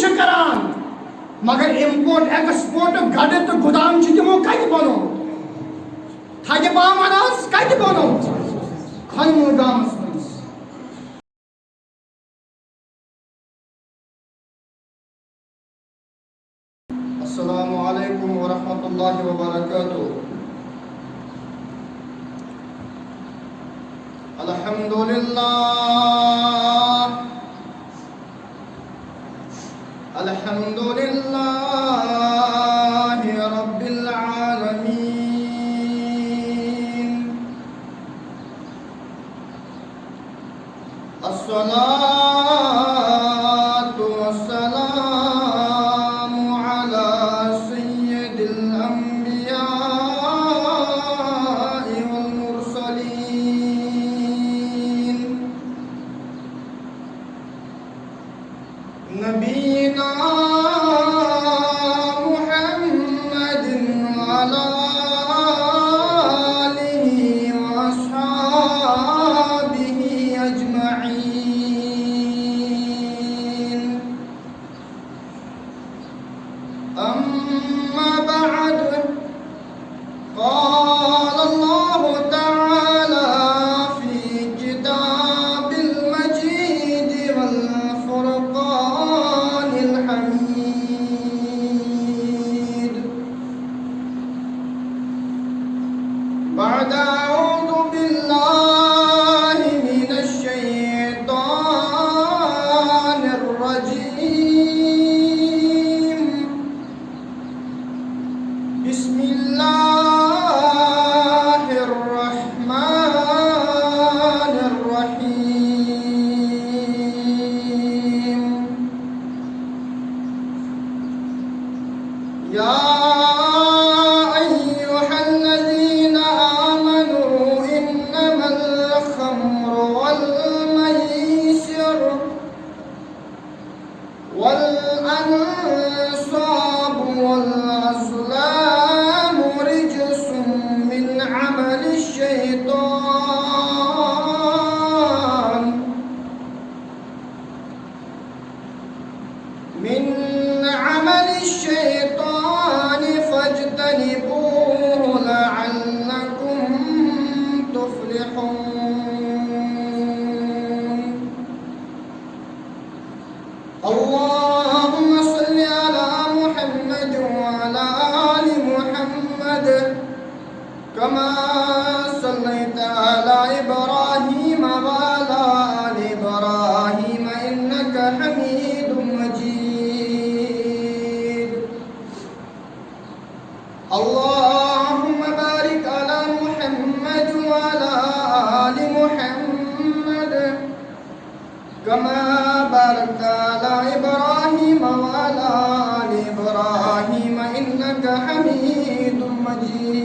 چھِ کران مگر امپورٹ ایکسپورٹ گڑٕ تہٕ گُدام چھِ تِمو کتہِ بنومُت تھدِ بامن حظ کتہِ بنومُت کھنمہٕ گامس منٛز السلام علیکم ورحمۃ اللہ وبرکاتہ الحمدللہ الحمدللہ رب العالمین الصلاة والسلام على سيد الأنبياء والمرسلين نبينا محمد وعلى آله وأصحابه أجمعين أما بعد قال الله تعالى في كتاب المجيد والفرقان الحميد بعد أعوذ بالله من الشيطان الرجيم بسم الله الرحمن الرحيم يا أيها الذين آمنوا إنما الخمر والميسر والأنصاب والأزلام رجس من عمل الشيطان فاجتنبوه لعلكم تفلحون اللهم صل على محمد وعلى آل محمد كما صليت على إبراهيم وعلى آل إبراهيم إنك حميد مجيد اللهم بارك على محمد وعلى آل محمد كما باركت على إبراهيم وعلى آل إبراهيم إنك حميد مجيد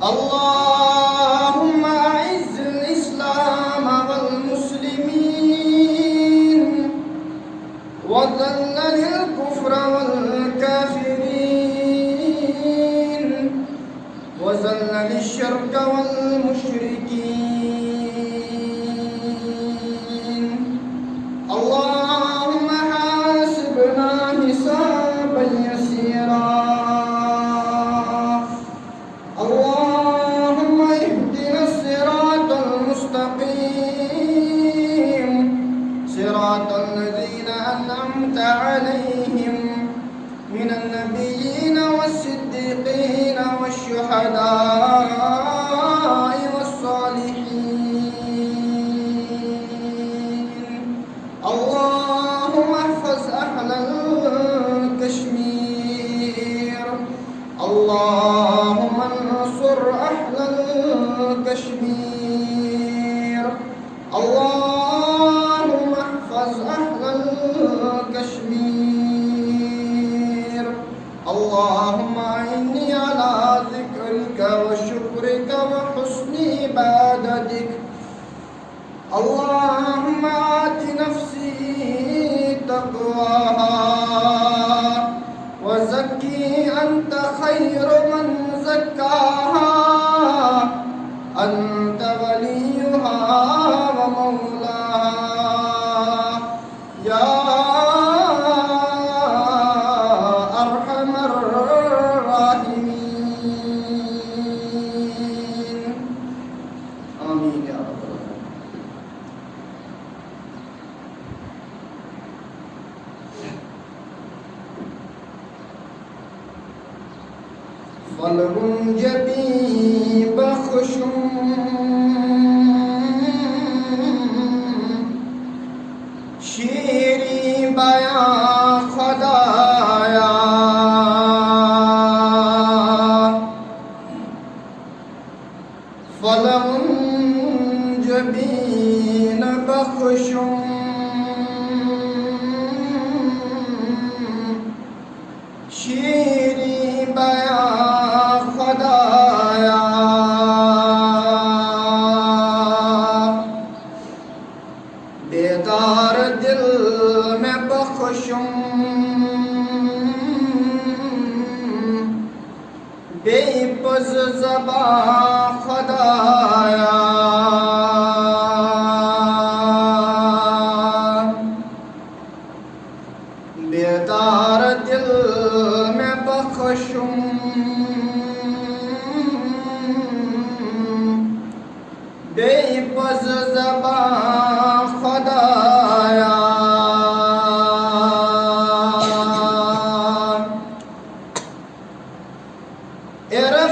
اللهم أعز الإسلام والمسلمين وذل الكفر والكافرين وذل الشرك والمشركين اللهم حاسبنا حسابا يسيرا اللهم اهدنا الصراط المستقيم صراط الذين أنعمت عليهم من النبيين والصديقين والشهداء والصالحين اللهم احفظ أهل الكشمير اللهم انصر أهل الكشمير اللهم احفظ أهل الكشمير اللهم أعني على ذكرك وشكرك وحسن عبادتك اللهم آت نفسي تقواها وزكي أنت خير من زكاها أنت وليها ومولاها فلون جبی بخشم شیری بیان خدایا فلون جبین بخشم شیری بیان خدایا بیدار دل میں بخشم بے پز زبان خدایا بیدار دل میں بخشم بے پز زبان خدایا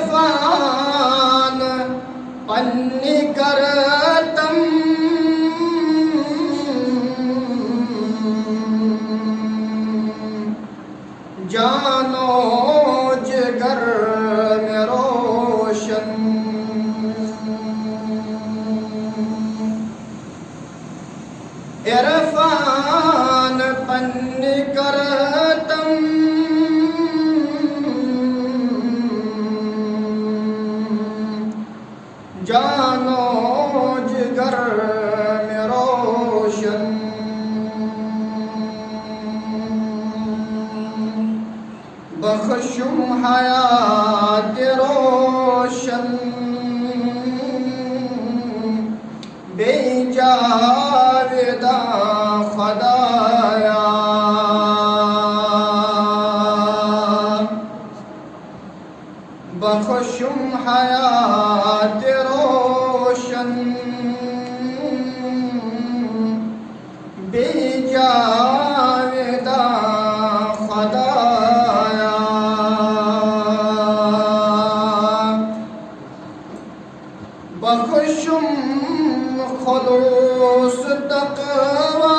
عرفان پنی کرتم جانو جگر میں روشن عرفان پنی کرتم جانو جگر میں روشن بخشم حیات روشن بے جاوداں خدایا بخشم حیات روشن بے جاوداں خدایا بخشم خلوص تقوی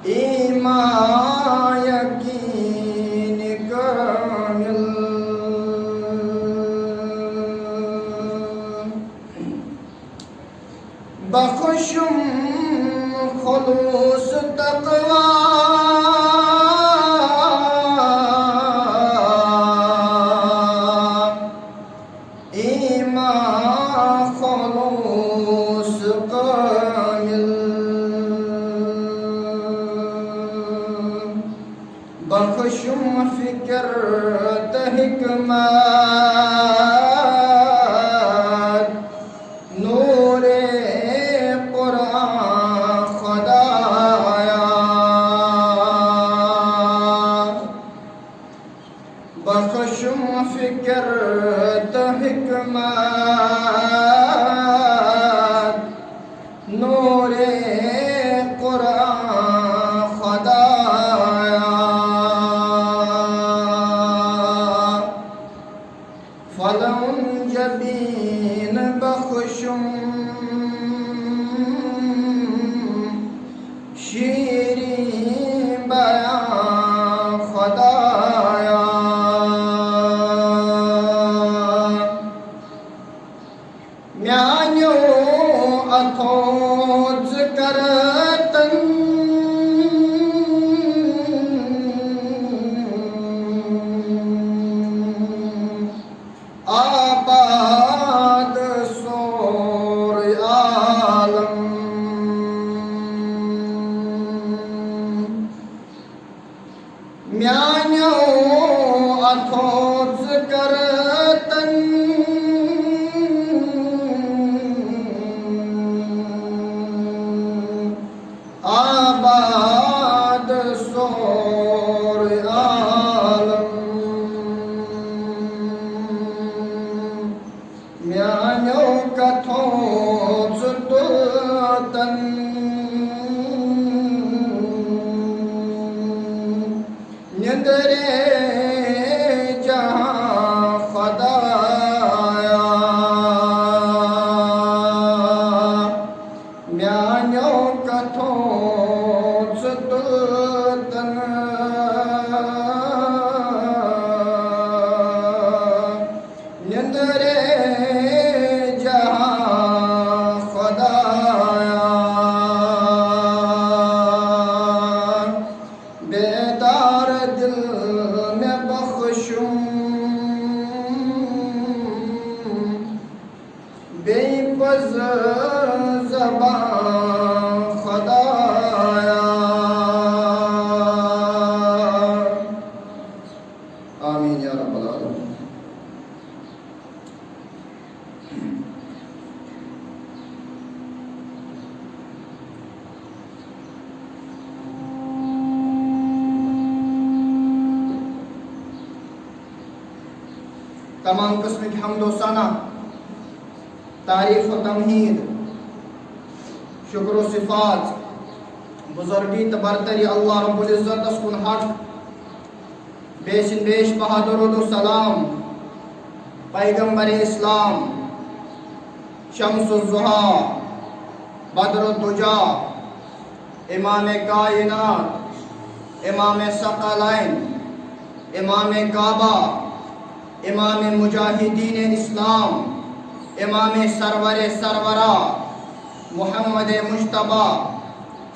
ایمان یقین کامل بخشم خلوص تقوی ایمان خلوص کامل بخشم فکر حکمت نور قرآن خدایا بخشم فکر حکمت نور قرآن خدایا فلون جبین بخشم شیری بیان خدایا میانیو اتھوز کرتن آباد سور عالم میانیو اتھوز کرتن آباد سور عالم روز زبان خدایا. آمین یا رب العالمین. تمام قسم کی حمد و ثنا، تعریف و تمہید، شکر و صفات، بزرگی تو برتری اللہ رب العزت اس کن حق. بیشن بیش بہا درود و سلام پیغمبر اسلام، شمس الضحیٰ، بدر الدجا، امام کائنات، امام ثقلین، امام کعبہ، امام مجاہدین اسلام، امام سرور سرورا محمد مجتبیٰ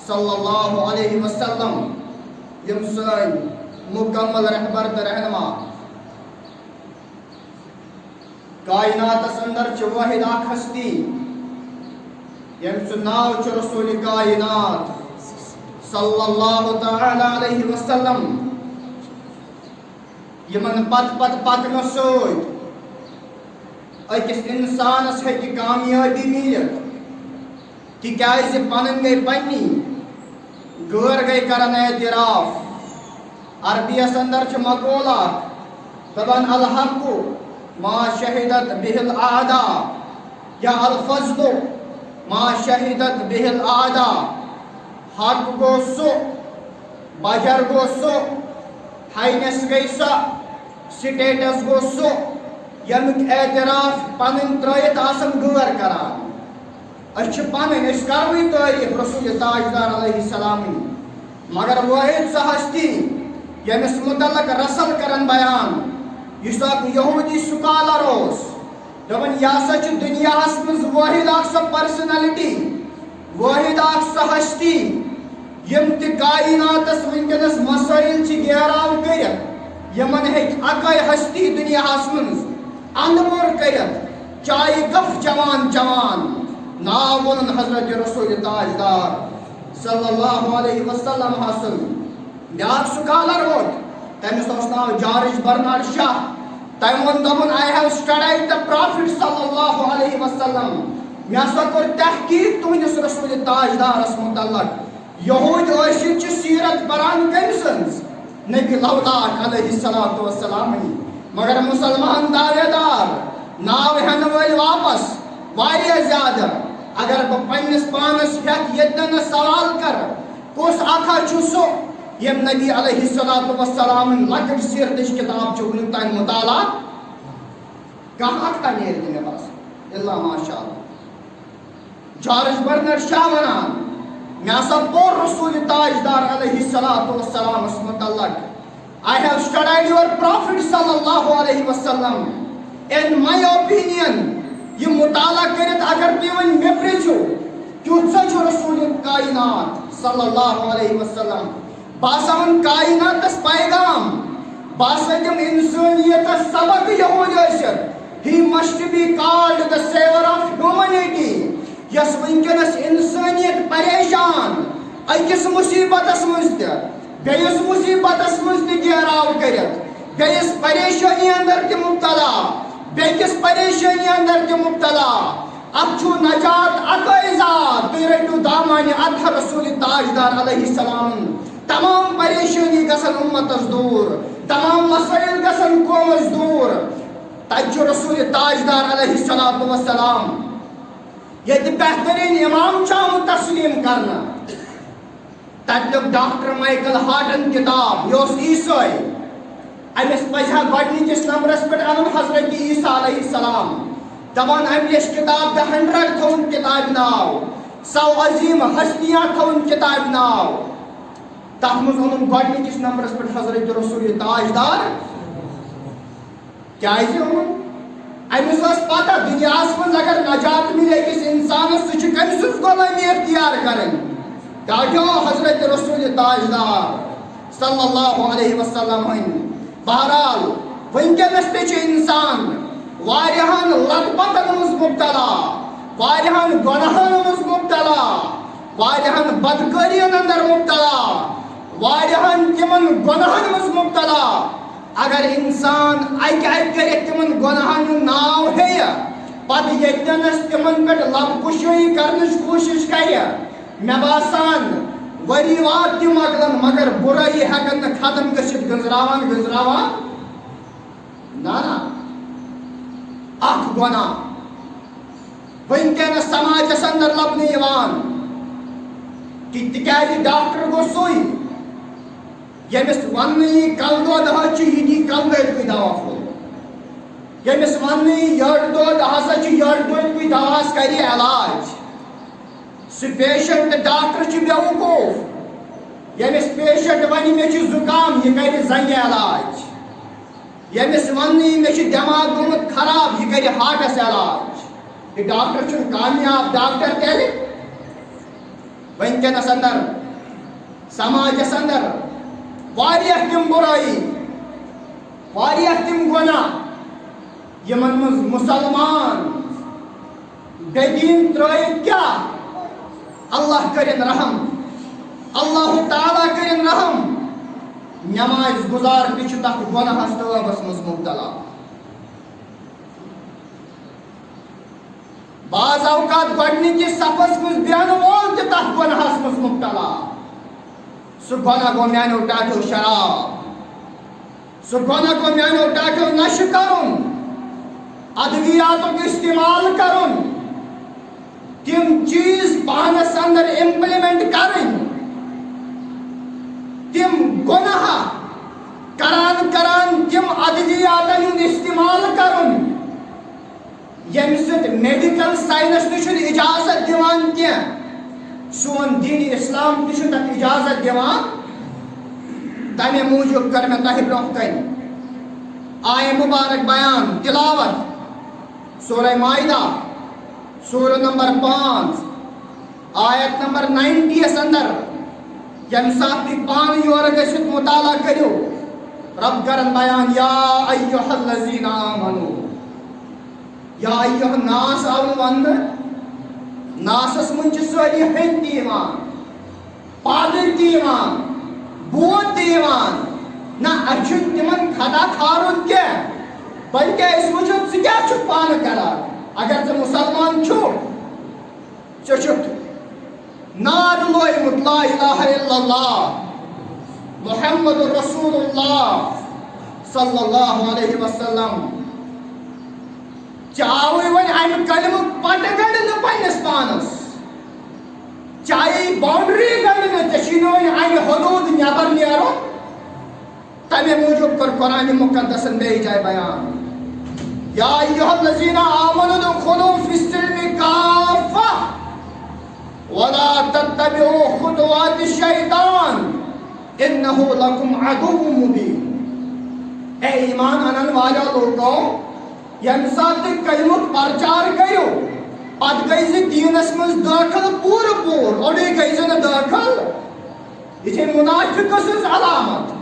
صلی اللہ علیہ وسلم یم سن مکمل رہبر تو رہنما. کائنات اندر چھ واحد اکھ ہستی یم سن ناو چھ رسول کائنات صلی اللہ تعالی علیہ وسلم. یمن پت پت پکنو سوت اکس انسانس ہیکہ کامیابی ملت تکیاز پنن گئی پنی غیر گئی کرن اعتراف. عربیس اندر چھ مقولہ دبن الحق ما شہدت به الاعداء یا الفضل ما شہدت به الاعداء. حق گو سو، بجر گو سو، ہائنس گئی سا، سٹیٹس گو سو یمیک اعتراف پنن ترائیت آسن غیر کران. اچھ پنن اس کروی تاریخ رسول تاجدار علیہ السلام، مگر واحد سا ہستی یمس متعلق رسل کرن بیان یس اک یہودی سکالر اوس. دپن یہ ہسا چھ دنیا مز واحد اکھ سا پرسنلٹی، واحد اکھ سا ہستی یم تہ کائناتس ونکس مسائل چھ گیراو کرت یمن ہیک اکے ہستی دنیا مز اندمور کرت چاہے گف جوان جوان. ناو ونن حضرت رسول تاجدار صلی اللہ علیہ وسلم حاصل. بیاکھ سکالر ووت تمس اوس ناو جارج برنارڈ شاہ. تم ون دپن I have studied the prophet صلی اللہ علیہ وسلم. مے ہسا کور تحقیق تہندس رسول تاجدارس متعلق. یہود ٲسِتھ چھِ سیرت پران کٔمۍ سٕنٛز؟ نبی لولاک علیہ الصلوۃ والسلام. مگر مسلمان دعوے دار ناو ہٮ۪نہٕ وٲلۍ واپس واریاہ زیادٕ. اگر بہٕ پننس پانس ہٮ۪کھ ییٚتٮ۪ن سوال کر کُس اکھا چھُ سُہ یم نبی علیہ الصلوۃ والسلام لکٹ سیرتٕچ کتاب چھُ وُنیُک تام مطالعہ کانٛہہ اکھا نیرِ نہٕ مےٚ باسان الا ماشاء اللہ. جارج برنارڈ شاہ ونان مے ہسا پوٚر رسول تاجدار علیہ الصلوۃ والسلامس متعلق. I have studied your prophet صلی اللہ علیہ وسلم. In my opinion یہ مطالعہ کرت اگر تُہۍ وۄنۍ مےٚ پرٛژھِو کیُتھ چھُ رسول کائنات صلی اللہ علیہ وسلم، بہٕ ہسا ون کائناتس پیغام، بہٕ ہسا دِم انسٲنیتس سبق یہود ٲسِتھ. He must be called the savior of humanity. یس ونکس انسانیت پریشان اکس مصیبتس مز تہ بیس مصیبتس مز تہ گیراو کرت، بیس پریشانی اندر تہ مبتلا، بیکس پریشانی اندر تہ مبتلا. اب چھو نجات اکے ذات، تُہۍ رٔٹِو دامانہِ اطہر رسول تاجدار علیہ السلام. تمام پریشانی گژھن امتس دور، تمام مسائل گژھن قومس دور. تتہِ چھُ رسول تاجدار علیہ الصلوۃ والسلام ییٚتہِ بہترین امام چھُ آمُت تسلیم کرنہٕ. تتہِ لیوٚکھ ڈاکٹر مائیکل ہارٹن کتاب، یہِ اوس عیسٲے. أمِس پزِ ہا گۄڈنِکِس نمبرس پٮ۪ٹھ انُن حضرت عیسیٰ علیہ السلام. دپان أمۍ لیٚچھ کتاب دَ 100 تھوُن کتابہِ ناو، 100 عظیٖم ہستیاں تھوُن کتابہِ ناو. تتھ منٛز اوٚنُن گۄڈنِکِس نمبرس پٮ۪ٹھ حضرت رسول تاجدار. کیازِ اوٚنُن؟ أمِس ٲس پتہ دُنیاہس منٛز اگر نجات مِلہِ أکِس انسانس سُہ چھُ کٔمۍ سٕنٛز غۄلٲمی اختیار کرٕنۍ. کاٹھیو حضرت رسول تاجدار صلی اللہ علیہ وسلم ہٕنٛدۍ. بہرحال ونکیٚنس تہِ چھُ انسان واریاہن لت پتن منٛز مبتلا، واریہن گناہن مز مبتلا واریہن بدکارین اندر مبتلا واریہن تمن گناہن مز مبتلا اگر انسان اکہ کرے تمن گناہن ناو ہے پتہ یتنس تمن پہ لب کشی کرنچ کوشش کرے مے باسان وری وات تم مکلن مگر برائی ہیکن نہ ختم گژھت گزراوان نا اخ گناہ ونکس سماجس اندر لبنہ یوان کہ تکیازِ ڈاکٹر گو سوئی یمس ون کل دود یہ دی کل دود دوا پھول یمس ون یڑ دود ہسا یڑ دود دوا کر علاج سہ پیشنٹ ڈاکٹر بیوقوف یمس پیشنٹ ون مے زکام یہ کر زنگہ علاج یمس ون مے دماغ گومت خراب یہ کر ہارٹس علاج یہ ڈاکٹر کامیاب ڈاکٹر تیل ونکس اندر سماجس اندر واریاہ تم برائی واریاہ تم گناہ یمن مز مسلمان بے دین ترائیت کیا اللہ کرن رحم اللہ تعالیٰ کرن رحم نماز گزار تہ تک گناہس توبس مز مبتلا بعض اوقات گۄڈنِکِس صفس مز بیہن وول تہ تک گناہس مز مبتلا سہ گناہ گو میانو ٹاٹو شراب سہ گناہ گو میانو ٹاٹو نشہ کرن ادویاتک استعمال کرن تم چیز پانس اندر امپلیمنٹ کرن تم گناہ کران تم ادویاتن ہند استعمال کرن یم سۭتۍ میڈیکل سائنس تہ اجازت دِوان کینٛہہ سون دین اسلام تہ تک اجازت دِوان تمے موجوب کر میں تہ برونٛہہ کن آیہ مبارک بیان تلاوت سورہ مائدہ سورہ نمبر 5 آیت نمبر 90 یس اندر یم سات تہ پان یور گژھِتھ مطالعہ کریو رب کرن بیان یا ایھا الذین آمنو یا ایھا الناس آو ون ناسس من ساری ہند تیوان پادر تیوان بود تیوان نہ اچھن تمن خدا کھارن کیا بلکہ اس وجود سے کیا چھو پان کرا اگر تو مسلمان چھو چھت ناد لوئی مت لا الہ الا اللہ محمد رسول اللہ صلی اللہ علیہ وسلم چاوی ون ام کلمہ پٹ گڑ پنس پانس چاہے باؤنڈری گڑ ژھنو ام حدود نبر نیرو تمے موجود کر قرآن مقدس بے جائے بیان یا ایھا الذین آمنوا ادخلوا فی السلم کافہ ولا تتبعوا خطوات الشیطان انہ لکم عدو مبین اے ایمان انن والا لوگوں یم سات کلمک پرچار کرو پت گئی دینس مز داخل پور اوڑے گئی نا داخل یہ منافق سز علامت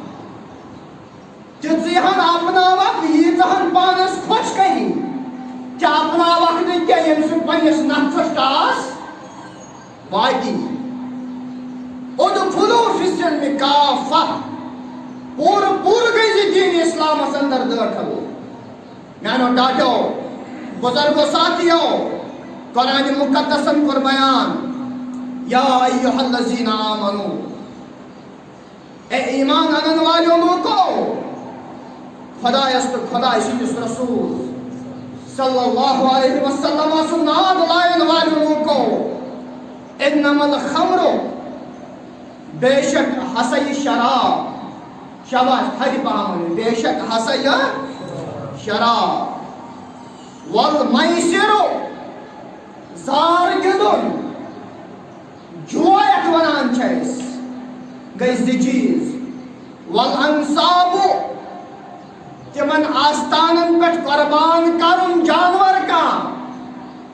تیہن اپناوک ییژہن پانس خوش کری کیا اپناوک نہ کیا یم سن پنس نفسس ٹاس واتی ادخلوا فی السلم کافہ پور گئی دین اسلام اندر داخل میانو ڈاٹو بزرگو ساتھیو قرآن مقدسن کر بیان یا ایھا الذین آمنو اے ایمان انن والو لوگو خدا است خدا سندس رسول صلی اللہ علیہ وسلم سناد لائن والو لوگو انما الخمر بے شک ہسا شراب شاباش تھری پامن بے شک ہسا شراب والمیسر زار گندن جویت ونان چھس گئی زی چیز والانصاب تمن آستانن پہ قربان کرن جانور کا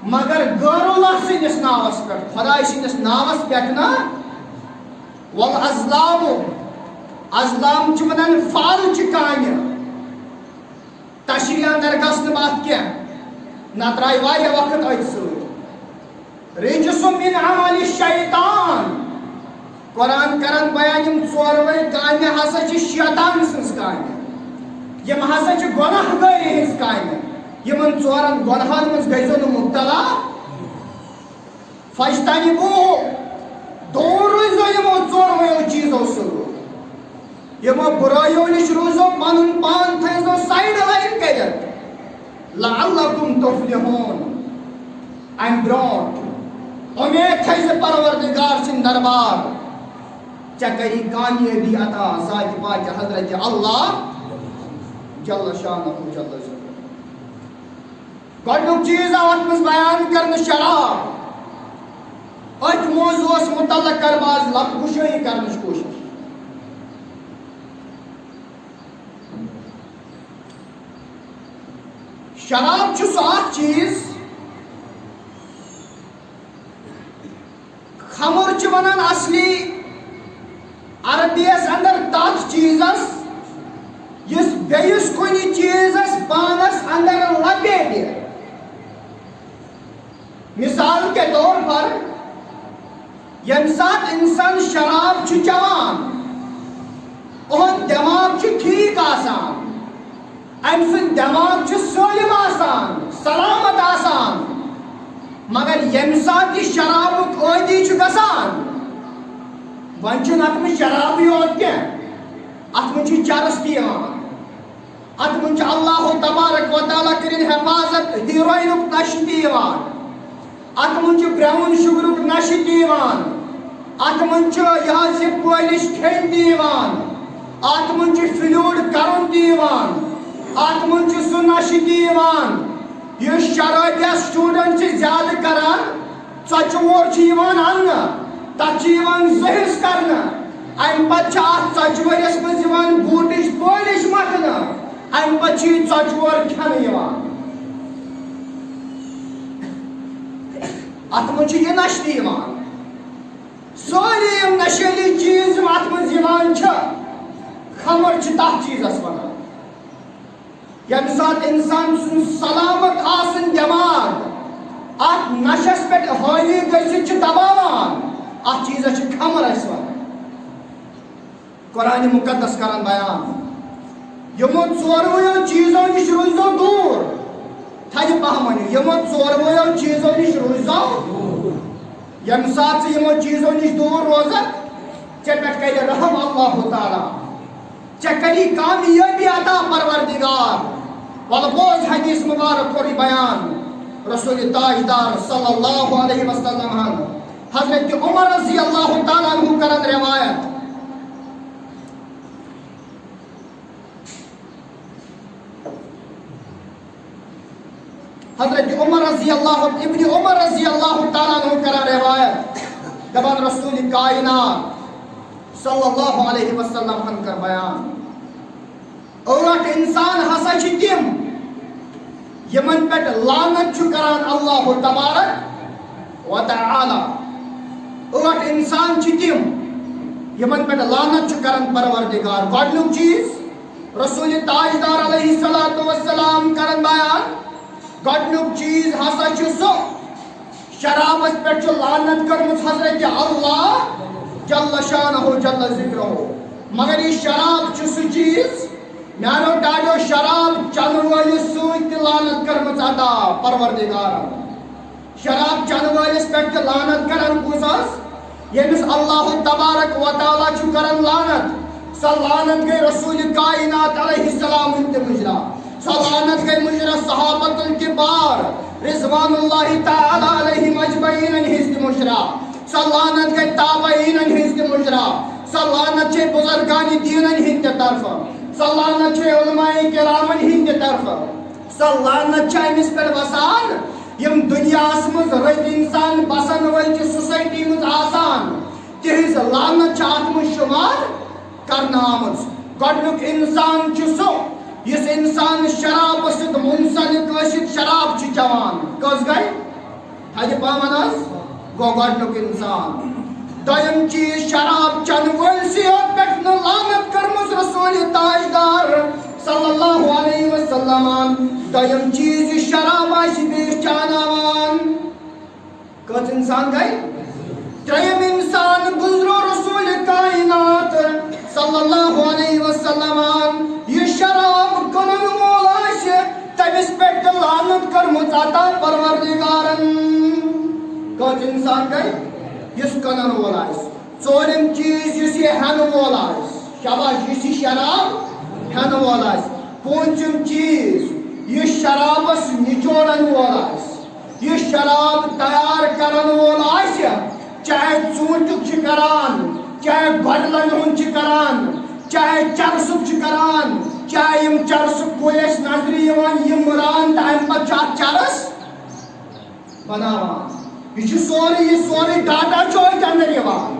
مگر غیر اللہ سندس ناوس پہ خدا سندس ناوس پہ نا والازلام ازلام چھ ونان فالچ کامہ تشریح اندر گھن بات کی نہ ترائی واریاہ وقت ات ست رجس من عمل الشیطان قرآن کرن بیان یم ژوروے کامہ ہسا چھ شیطان سٕنٛز کامہ یم ہسا چھ گناہ گٲری ہٕنٛز کامہ یمن ژورن گناہن منٛز گٔژھِو نہٕ مبتلا فاجتنبوہ دور روزو یمو ژورویو چیزو سۭتۍ یمو برایو نش روزو پنن پان تھٲیزو سایڈ لایِن کٔرِتھ لعلکم تفلحون امہِ برونٛٹھ امید تھٲیزِ پروردگار سٕنٛدِ دربار ژےٚ کری کامیٲبی عطا ذاتِ پاک حضرت اللہ جل شانہ جل ذکرہ گۄڈنیُک چیٖز آو اتھ منٛز بیان کرنہٕ شراب أتھۍ موضوعس متعلق کر بہٕ آز لب کُشٲیی کرنٕچ کوٗشِش شراب چھُ سُہ اکھ چیٖز خمر چھِ ونان اصلی عربیس اندر تتھ چیٖزس یُس بیٚیِس کُنہِ چیٖزس پانس اندر لپیٹہِ مثال کے طور پر ییٚمہِ ساتہٕ انسان شراب چھُ چٮ۪وان اُہُنٛد دٮ۪ماغ چھُ ٹھیٖک آسان أمۍ سُنٛد دٮ۪ماغ چھُ سٲلِم آسان سلامت آسان مگر ییٚمہِ ساتہٕ یہِ شرابُک عٲدی چھُ گژھان وۄنۍ چھُنہٕ اتھ منٛز شرابٕے یوت کینٛہہ اتھ منٛز چھُ چرس تہِ یِوان اتھ منٛز چھُ اللہ تبارک و تعالیٰ کٔرِنۍ حفاظت ہیٖروینُک نشہٕ تہِ یِوان اتھ منٛز چھُ برٛاوُن شُگرُک نشہٕ تہِ یِوان اتھ منٛز چھُ یہِ حظ یہِ پٲلِش کھیٚنۍ تہِ یِوان اتھ منٛز چھُ فِلیوٗڈ کرُن تہِ یِوان اتھ منٛز چھُ سُہ نشہٕ تہِ یِوان یُس شرٲبِیس سٹوٗڈنٹ چھِ زیادٕ کران ژۄچہِ وور چھُ یِوان اننہٕ تتھ چھُ یِوان زٕ حِصہٕ کرنہٕ امہِ پتہٕ چھِ اتھ ژۄچہِ ؤرِیس منٛز یِوان بوٗٹٕچ پٲلِش متھنہٕ امہِ پتہٕ چھُ یہِ ژۄچہِ وور کھٮ۪نہٕ یِوان اتھ منٛز چھُ یہِ نشہٕ تہِ یِوان سٲری یِم نشیلی چیٖز یِم اتھ منٛز یِوان چھِ خمر چھِ تتھ چیٖزس ونان ییٚمہِ ساتہٕ انسان سُنٛد سلامت آسُن دٮ۪ماغ اتھ نشس پٮ۪ٹھ حٲوی گٔژھِتھ چھُ دباوان اتھ چیٖزس چھِ خمر اسہِ ونان قرآنِ مُقدس کران بیان یِمو ژوروٕیو چیٖزو نِش روٗززو دوٗر تھدِ پہم ؤنِو یِمو ژوروٕیو چیٖزو نِش روٗززو ییٚمہِ ساتہٕ ژٕ یِمو چیٖزو نِش دوٗر روزکھ ژےٚ پٮ۪ٹھ کرِ رحم اللہ تعالیٰ ژےٚ کری کامیٲبی عطا پروردگار وَلہٕ بوز حدیث مبارک کوٚر یہِ بیان رسول تاجدار صلی اللہ علیہ وسلم حضرت عمر رضی اللہ تعالیٰ عنہ کرن روایت حضرت عمر رضی اللہ ابن عمر رضی اللہ تعالیٰ عنہ کرن روایت دپان رسول کائنات صلی اللہ علیہ وسلم کر بیان ٲٹھ انسان ہسا چھِ تِم یمن پٮ۪ٹھ لعنت چھُ کران اللہ تبارک و تعالیٰ ٲٹھ انسان چھِ تِم یمن پٮ۪ٹھ لعنت چھُ کران پروردگار گۄڈنیُک چیٖز رسول تاجدار علیہ الصلوۃ والسلام کران بیان گۄڈنیُک چیٖز ہسا چھُ سُہ شرابس پٮ۪ٹھ چھُ لعنت کٔرمٕژ حضرت اللہ جل شانہ جل ذکرہ مگر یہِ شراب چھُ سُہ چیٖز میانو ڈاڈو شراب چنہٕ وٲلِس سۭتۍ تہِ لعنت کٔرمٕژ عطا پروردگارن شراب چنہٕ وٲلِس پٮ۪ٹھ تہِ لعنت کران کُس حظ ییٚمِس اللہ تبارک و تعالیٰ چھُ کران لعنت سۄ لعنت گٔے رسول کائنات علیہ السلام تہِ مُجرا سۄ لعنت گٔے مُجرا صحابۃ الکبار رضوان اللہ تعالیٰ علیہم اجمعیٖنن ہِنٛز تہِ مُجرا سۄ لعنت گٔے تابعیٖنن ہِنٛز تہِ مُجرا سۄ لعنت چھے بُزرگانِ دیٖنن ہِنٛدِ تہِ طرفہٕ سۄ لعنت چھے علماء کرامن ہِنٛدِ تہِ طرفہٕ سۄ لعنت چھِ أمِس پٮ۪ٹھ وسان یِم دُنیاہس منٛز رٔتۍ انسان بسن وٲلۍ چھِ سوسایٹی منٛز آسان تِہنٛز لعنت چھِ اتھ منٛز شُمار کرنہٕ آمٕژ گۄڈنیُک انسان چھُ سُہ یُس انسان شرابہٕ سۭتۍ منسلک ٲسِتھ شراب چھُ چٮ۪وان کٔژ گٔے تھدِ پہمن حظ گوٚو گۄڈنیُک انسان دوٚیِم چیٖز شراب چٮ۪نہٕ وٲلسٕے یوت پٮ۪ٹھ نہٕ لعنت کٔرمٕژ رسول تاجدار صلی اللہ علیہ وسلم دوٚیِم چیٖز یہِ شراب آسہِ بیٚیِس چاوناوان کٔژ کچھ انسان گئے تریم انسان گزرو رسول کائنات صلی اللہ علیہ وسلم یہ شراب کنن وول آسہِ تمس پٮ۪ٹھ لعنت کٔرمٕژ عطا پروردگارن کچھ انسان گئے یس کنن وول آسہِ ژوٗرِم چیٖز یُس یہِ ہٮ۪نہٕ وول آسہِ شاباش یُس یہِ شراب ہٮ۪نہٕ وول آسہِ پوٗنٛژِم چیٖز یُس شرابس نچوڑن وول آسہِ یُس شراب تیار کرن وول آسہِ چاہے ژوٗنٛٹھُک چھُ کران چاہے بدلن ہُنٛد چھُ کران چاہے چرسُک چھُ کران چاہے یِم چرسُک کُلۍ ٲسۍ نظرِ یِوان یِم مُران تہٕ اَمہِ پتہٕ چھُ اَتھ چرس بناوان یہ سورُے ڈاٹا چھُ أتھۍ اندر یِوان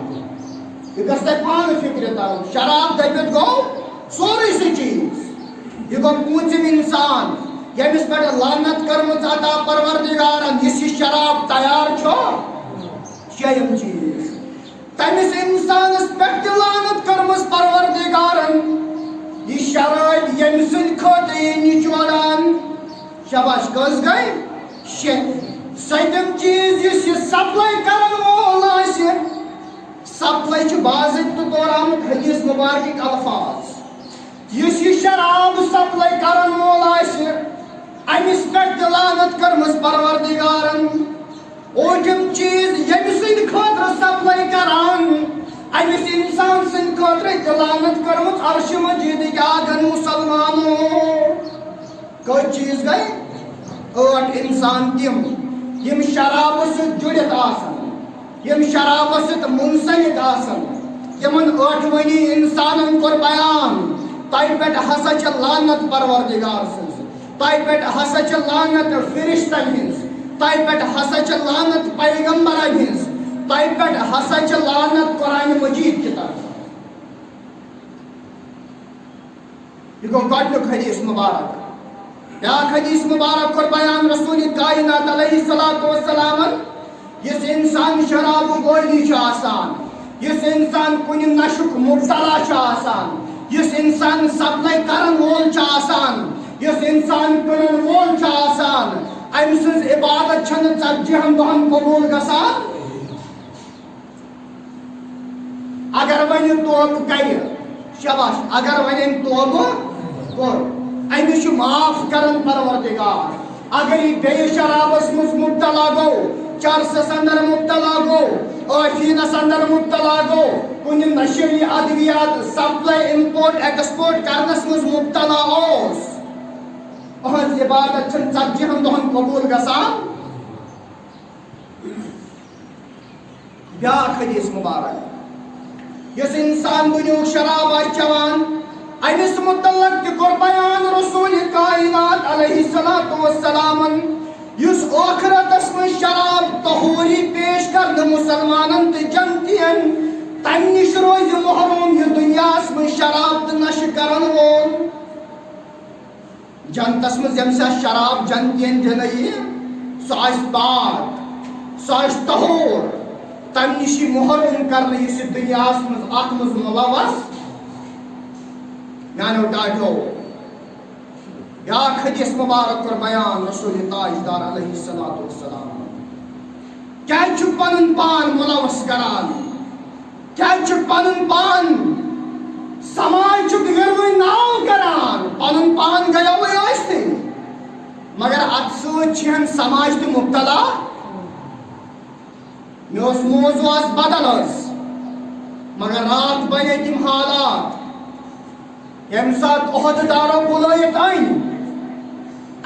یہ گژھِ تۄہہِ پانہٕ فِکرِ ترُن شراب دٔپِتھ گوٚو سورُے سُہ چیٖز یہ گوٚو پوٗنٛژِم انسان ییٚمِس پٮ۪ٹھ لعنت کٔرمٕژ عطا پروردگارن یُس یہِ شراب تیار چھُ شیٚیِم چیٖز تٔمِس اِنسانس پٮ۪ٹھ تہِ لعنت کٔرمٕژ پروردگارن یہِ شرٲبۍ ییٚمہِ سٕنٛدِ خٲطرٕ یہِ نچوڑان شاباش کٔژ گٔے شےٚ سٔتِم چیٖز یُس یہِ سپلاے کرن وول آسہِ سپلاے چھُ باضٲبطہٕ طور آمُت حدیث مبارکٕکۍ الفاظ یُس یہِ شراب سپلاے کرن وول آسہِ أمِس پٮ۪ٹھ تہِ لعنت کٔرمٕژ پروردگارن ٲٹھِم چیٖز ییٚمہِ سٕنٛدِ خٲطرٕ سپلاے کران أمِس اِنسان سٕنٛدِ خٲطرٕ تہِ لعنت کٔرمٕژ عرشہِ مجیٖدٕکۍ آگن مُسلمانو کٔژ چیٖز گٔے ٲٹھ انسان تِم یِم شرابہٕ سۭتۍ جُڑِتھ آسن یِم شرابس سۭتۍ منسلک آسن یِمن ٲٹھوٕنی انسانن کوٚر بیان تۄہہِ پٮ۪ٹھ ہسا چھِ لعنت پروردگار سٕنٛز تۄہہِ پٮ۪ٹھ ہسا چھِ لعنت فرشتن ہٕنٛز تۄہہِ پٮ۪ٹھ ہسا چھِ لعنت پیغمبرن ہٕنٛز تۄہہِ پٮ۪ٹھ ہسا چھِ لعنت قرآنِ مجیٖد کہِ طرفہٕ یہ گوٚو گۄڈنیُک حدیث مبارک بیٛاکھ حدیث مبارک کوٚر بیان رسول کائنات علیہ الصلوۃ والسلامن یُس انسان شرابہٕ گولی چھُ آسان یُس انسان کُنہِ نشُک مبتلا چھُ آسان یُس انسان سپلاے کرن وول چھُ آسان یُس انسان کٕنن وول چھُ آسان أمۍ سٕنٛز عبادت چھنہٕ 40 دۄہن قبوٗل گژھان اگر وۄنۍ توبہٕ کرِ شاباش اگر وۄنۍ أمۍ توبہٕ کوٚر أمِس چھُ معاف کران پروردگار اگر یہِ بیٚیہِ شرابس منٛز مبتلا گوٚو چرسس اندر مبتلا گوٚو ٲفیٖنس اندر مبتلا گوٚو کُنہِ نشیٖلی ادوِیات سپلاے امپورٹ ایکسپورٹ کرنس منٛز مبتلا اوس أہنٛز عبادت چھنہٕ 40 دۄہن قبوٗل گژھان بیٛاکھ حدیث مبارک یُس انسان دُنیہُک شراب آسہِ چٮ۪وان أمِس متعلق تہِ کوٚر بیان رسول کائنات علیہ الصلوۃ والسلامن یُس ٲخرتس منٛز شراب طہوٗری پیش کرنہٕ مُسلمانن تہٕ جنتین تمہِ نِش روزِ محروم یہِ دُنیاہس منٛز شراب تہٕ نشہٕ کرن وول جنتس منٛز ییٚمہِ ساتہٕ شراب جنتین دِنہٕ یِیہِ سُہ آسہِ پاک سُہ آسہِ طہوٗر تمہِ نِش یی محروم کرنہٕ یُس یہِ دُنیاہس منٛز اتھ منٛز مُلوث میانیو ٹاٹھیو بیٛاکھ حدیث مبارک کوٚر بیان رسول تاجدار علیہ الصلوۃ والسلام کیٛازِ چھُ پنُن پان مُلوث کران کیٛازِ چھُ پنُن پان سماجُک یِروٕنۍ ناو کران پنُن پان گٔیوٕے ٲسۍتٕے مگر اتھ سۭتۍ چھِہن سماج تہِ مبتلا مےٚ اوس موضوٗع آز بدل حظ مگر راتھ بنے تِم حالات ییٚمہِ ساتہٕ عہدٕدارو بُلٲیِتھ أنۍ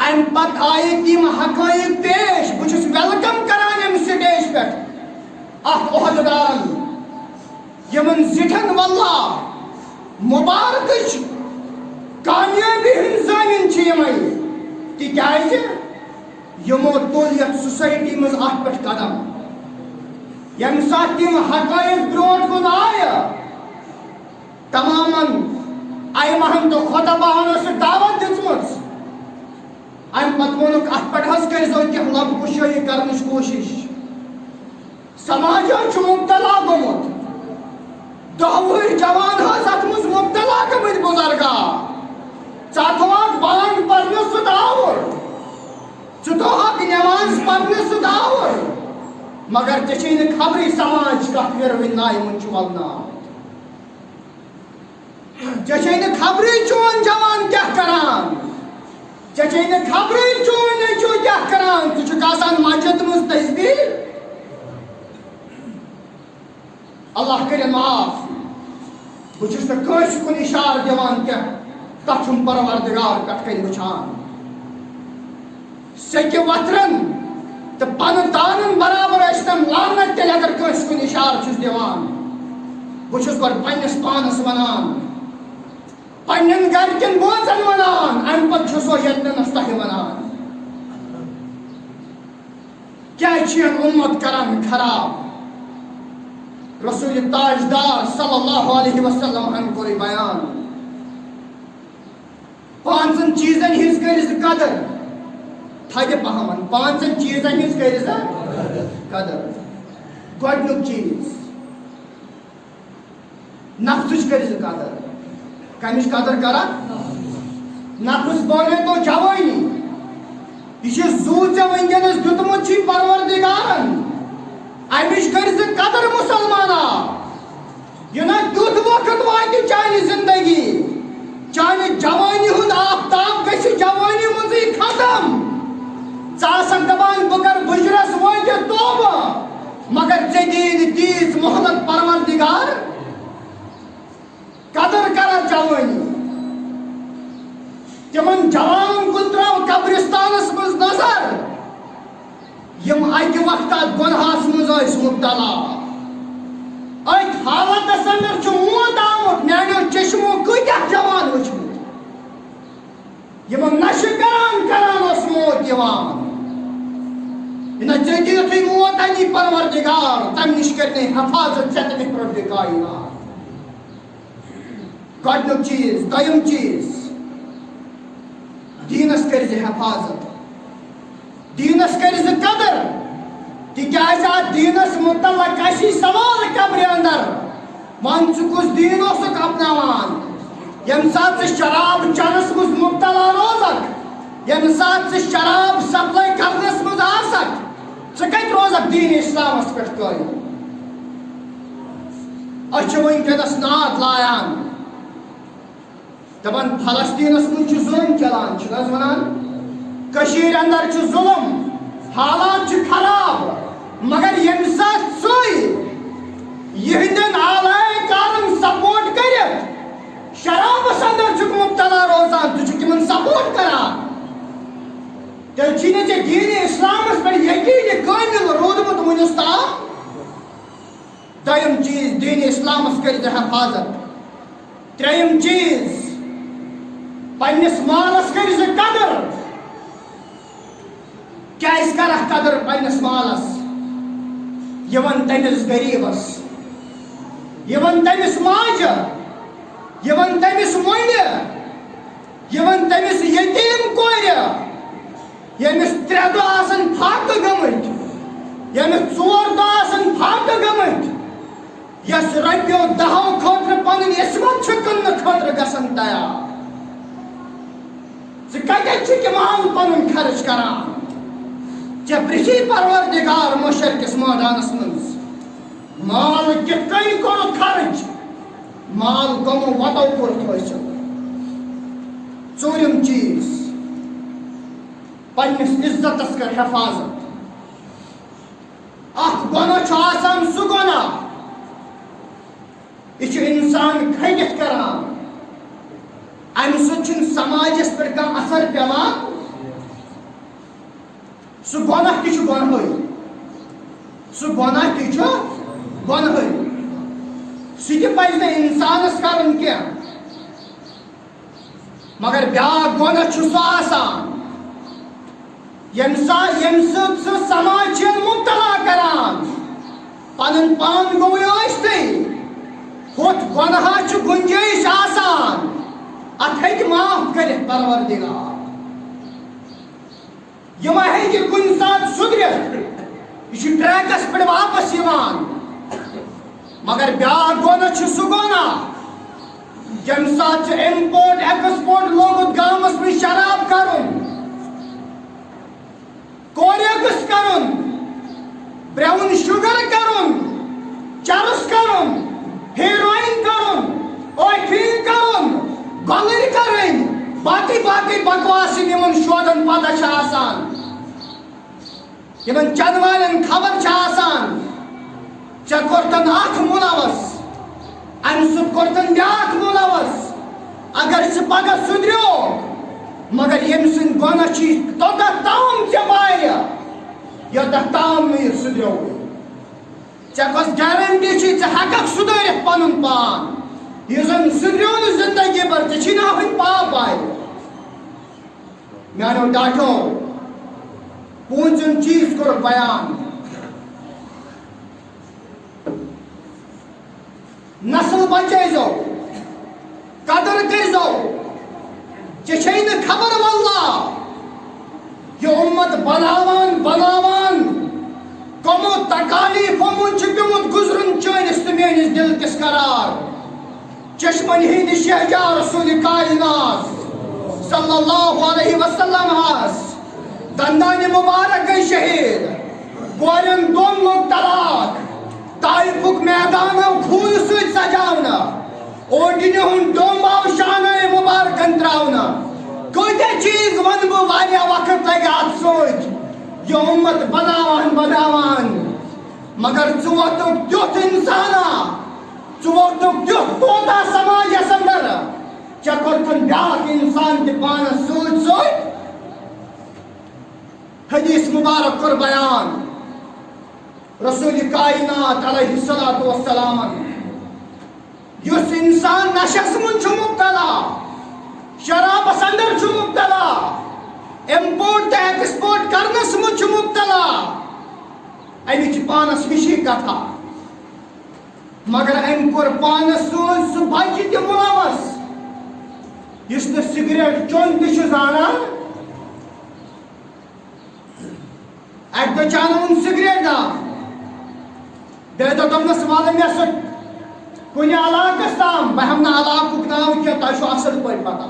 امہِ پتہٕ آیہِ تِم حقٲیق پیش بہٕ چھُس ویلکم کران امہِ سٹیج پٮ۪ٹھ اتھ عہدٕدارن یِمن زِٹھٮ۪ن واللہ مُبارکٕچ کامیٲبی ہٕنٛدۍ زٲنِن چھِ یِمے تِکیٛازِ یِمو تُل یتھ سوسایٹی منٛز اتھ پٮ۪ٹھ قدم ییٚمہِ ساتہٕ تِم حقٲیق برٛونٛٹھ کُن آیہِ تمامن ائمہن تہٕ خۄطباہن ٲسٕکھ دعوت دِژمٕژ امہِ پتہٕ ووٚنُکھ اتھ پٮ۪ٹھ حظ کٔرۍزیٚو کینٛہہ لبہٕ کُشٲیی کرنٕچ کوٗشش سماج حظ چھُ مبتلا گوٚمُت دہ وُہٕرۍ جوان حظ اتھ منٛز مبتلا گٔمٕتۍ بُزرگا ژٕ تھوہکھ بانٛگ پرنہٕ سُہ داوُر ژٕ تھوہکھ نٮ۪ماز پرنہٕ سُہ داوُر مگر ژےٚ خبری سماج کتھ ویروٕنۍ نایہِ منٛز چھُ ولناوان ژےٚ خبری چون جوان کیٛاہ کران ژےٚ خبری چون نیٚچوٗ کیٛاہ کران ژٕ چھُکھ آسان مسجد منٛز تسبیح اللہ کٔرِنۍ معاف بہٕ چھُس نہٕ کٲنٛسہِ کُن اِشارٕ دِوان کینٛہہ تتھ چھُم پروردگار پٮ۪ٹھ کَنۍ وٕچھان سیٚکہِ وتھرن تہٕ پنہٕ دانن برابر ٲسۍتن لعنت تیٚلہِ اگر کٲنٛسہِ کُن اِشارٕ چھُس دِوان بہٕ چھُس گۄڈٕ پننِس پانس ونان پننٮ۪ن گرِکٮ۪ن بٲژن ونان امہِ پتہٕ چھُسو ییٚتٮ۪نس تۄہہِ ونان کیٛازِ چھِ یَن اُمت کران خراب رسول تاجدار صلی اللہ علیہ وسلم ہن کوٚر بیان پانٛژن چیٖزن ہٕنٛز کٔرِو زِ قدر تھدِ پہمن پانٛژن چیٖزن ہٕنٛز کٔرِو زِ قدر گۄڈنیُک چیٖز نفسٕچ کٔرِو زِ قدر کمِچ قدر کران نفس بنے تو جوانی یہ چھُ زُو ژےٚ وٕنکیٚنس دیُتمُت چھُے پروردگارن امِچ کٔرۍ زِ قدر مُسلمانا یہِ نہ تیُتھ وقت واتہِ چانہِ زندگی چانہِ جوانی ہُنٛد آفتاب گژھِ جوانی منٛزٕے ختم ژٕ آسکھ دپان بہٕ کرٕ بُجرس وٲتِتھ توبہٕ مگر ژےٚ دِیی نہٕ تیٖژ مۄہلت پروردگار قدر کران جوانی تمن جوانن کُن تراو قبرستانس منٛز نظر یم اکہِ وقتہٕ اتھ گۄنہس منٛز ٲسۍ مُبتلا أتھۍ حالتس انٛدر چھُ موت آمُت میانیو چشمو کۭتیاہ جوان وٕچھمٕتۍ یِمن نشہٕ کران کران اوس موت یِوان نہ ژےٚ دِیُتھُے موت اَنی پروردگار تمہِ نِش کٔرۍ نہٕ حفاظت ژےٚ تٔمِکۍ رۄبہِ کائنات گۄڈنیُک چیٖز دوٚیِم چیٖز دیٖنس کٔرۍ زِ حفاظت دیٖنس کٔرۍ زِ قدر تِکیٛازِ اتھ دیٖنس مُتعلق آسی سوال قبرِ انٛدر وۄنۍ ژٕ کُس دیٖن اوسُکھ اپناوان ییٚمہِ ساتہٕ ژٕ شراب چنس منٛز مُبتلا روزکھ ییٚمہِ ساتہٕ ژٕ شراب سپلاے کرنس منٛز آسکھ ژٕ کتہِ روزکھ دیٖنِ اسلامس پٮ۪ٹھ قٲیِم أسۍ چھِ وٕنکیٚنس نعت لایان دپان فلسطیٖنس منٛز چھُ ظُلم چلان چھِنہٕ حظ ونان کٔشیٖرِ انٛدر چھُ ظُلم حالات چھِ خراب مگر ییٚمہِ ساتہٕ ژٕے یِہنٛدٮ۪ن آلایہِ کارن سپورٹ کٔرِتھ شرابس انٛدر چھُکھ مُبتلا روزان ژٕ چھُکھ تِمن سپورٹ کران تیٚلہِ چھُے نہٕ ژےٚ دیٖنِ اسلامس پٮ۪ٹھ یقیٖنہِ کٲمِل روٗدمُت وُنیُس تام دوٚیِم چیٖز دیٖنِ اسلامس کٔرۍ زِ حفاظت ترٛیٚیِم چیٖز پننِس مالس کٔرۍ زِ قدر کیٛازِ کرکھ قدر پننِس مالس یہِ ون تٔمِس غریٖبس یہِ ون تٔمِس ماجہِ یہِ ون تٔمِس مۄنہِ یہِ ون تٔمِس یتیٖم کورِ ییٚمِس 3 دۄہ آسن فاقہٕ گٔمٕتۍ ییٚمِس 4 دۄہ آسن فاقہٕ گٔمٕتۍ یۄس رۄپیو 10 خٲطرٕ پنٕنۍ عصمت چھِ کٕننہٕ خٲطرٕ گژھان تیار ژٕ کتٮ۪تھ چھُکھ یہِ مال پنُن خرچ کران ژےٚ پرژھی پروردگار محشر کِس مٲدانس منٛز مال کِتھ کٔنۍ کوٚرُتھ خرچ مال کمو وتو کوٚرُتھ حٲصِل ژوٗرِم چیٖز پننِس عزتس کر حفاظت اکھ گۄناہ چھُ آسان سُہ گۄناہ یہِ چھُ انسان کھٔٹِتھ کران امہِ سۭتۍ چھُنہٕ سماجس پٮ۪ٹھ کانٛہہ اثر پیٚوان سُہ گۄناہ تہِ چھُ گۄنہٕے سُہ گۄناہ تہِ چھُ گۄنہٕے سُہ تہِ پزِ نہٕ انسانس کرُن کینٛہہ مگر بیٛاکھ گۄناہ چھُ سُہ آسان ییٚمہِ سۭتۍ سُہ سماج چھِ مُبتلا کران پنُن پان گوٚوٕے ٲسۍتھٕے ہُتھ گۄنہا چھُ گُنجٲیِش آسان اتھ ہیٚکہِ معاف کٔرِتھ پروردگار یہِ ما ہیٚکہِ کُنہِ ساتہٕ سُدرِتھ یہِ چھُ ٹریکس پٮ۪ٹھ واپس یِوان مگر بیٛاکھ گۄناہ چھُ سُہ گۄناہ ییٚمہِ ساتہٕ ژٕ اِمپورٹ ایکسپورٹ لوگُتھ گامس منٛز شراب کرُن کوریکٕس کرُن براؤن شوگر کرن چرس کرن ہیروئن کرن اویٹھین کرن گولر کرن باقی بکواس یمن شودن پتہ آسان یمن چند والن خبر آسان ژےٚ کوٚرتن اکھ مُلوث امہِ سۭتۍ کوٚرتن بیٛاکھ مُلوث اگر ژٕ پگاہ سُدریوکھ مگر ییٚمہِ سٕنٛدۍ گۄناہ چھِ توٚتتھ تام ژےٚ واریاہ یوٚتتھ تام نہٕ یہِ سُدریووٕے ژےٚ کۄس گیرنٹی چھِ ژٕ ہٮ۪ککھ سُدٲرِتھ پنُن پان یُس زن سُدریو نہٕ زندگی بھر ژےٚ چھی نہٕ وٕنہِ پاپ آیہِ میانیو ڈاٹھو پوٗنٛژِم چیٖز کوٚرُکھ بیان نسل بچٲیزو قدر کٔرزو ژےٚ چھے نہٕ خبر واللہ یہِ اُمت بناوان کمو تکالیفو منٛز چھُ پیوٚمُت گُزرُن چٲنِس تہٕ میٲنِس دِل کِس قرار چشمن ہٕنٛدِ شہجار رسول کائنات صلی اللہ علیہ وسلم دندانہِ مبارک گٔے شہید کورٮ۪ن دۄن لوٚگ طلاق طائفُک میدان آو خوٗنہٕ سۭتۍ سجاونہٕ اوڈنہِ ہُنٛد ڈوٚمب آو شانَے مُبارکن ترٛاونہٕ کۭتیاہ چیٖز وَنہٕ بہٕ واریاہ وقت لگہِ اَتھ سۭتۍ یہِ اُمت بناوان مگر ژٕ ووٚتھُکھ تیُتھ اِنسانا ژٕ ووٚتھُکھ تیُتھ طوطا سماجس اندر ژےٚ کوٚرتھن بیٛاکھ اِنسان تہِ پانس سۭتۍ حدیث مبارک کوٚر بیان رسول کائنات علیہ الصلوۃ والسلام یُس اِنسان نشس منٛز چھُ مُبتلا شرابس اندر چھُ مُبتلا امپورٹ تہٕ ایکسپورٹ کرنس منٛز چھُ مُبتلا امِچ پانس ہِشی کتھا مگر أمۍ کوٚر پانس سۭتۍ سُہ بچہِ تہِ مُلوث یُس نہٕ سِگریٹ چوٚن تہِ چھُ زانان اکہِ دۄہ چانوُن سِگریٹ دام بیٚیہِ دۄہ دوٚپنس وَلہٕ مےٚ سۭتۍ کُنہِ علاقس تام بہٕ ہٮ۪مہٕ نہٕ علاقُک ناو کینٛہہ تۄہہِ چھُو اصٕل پٲٹھۍ پتہ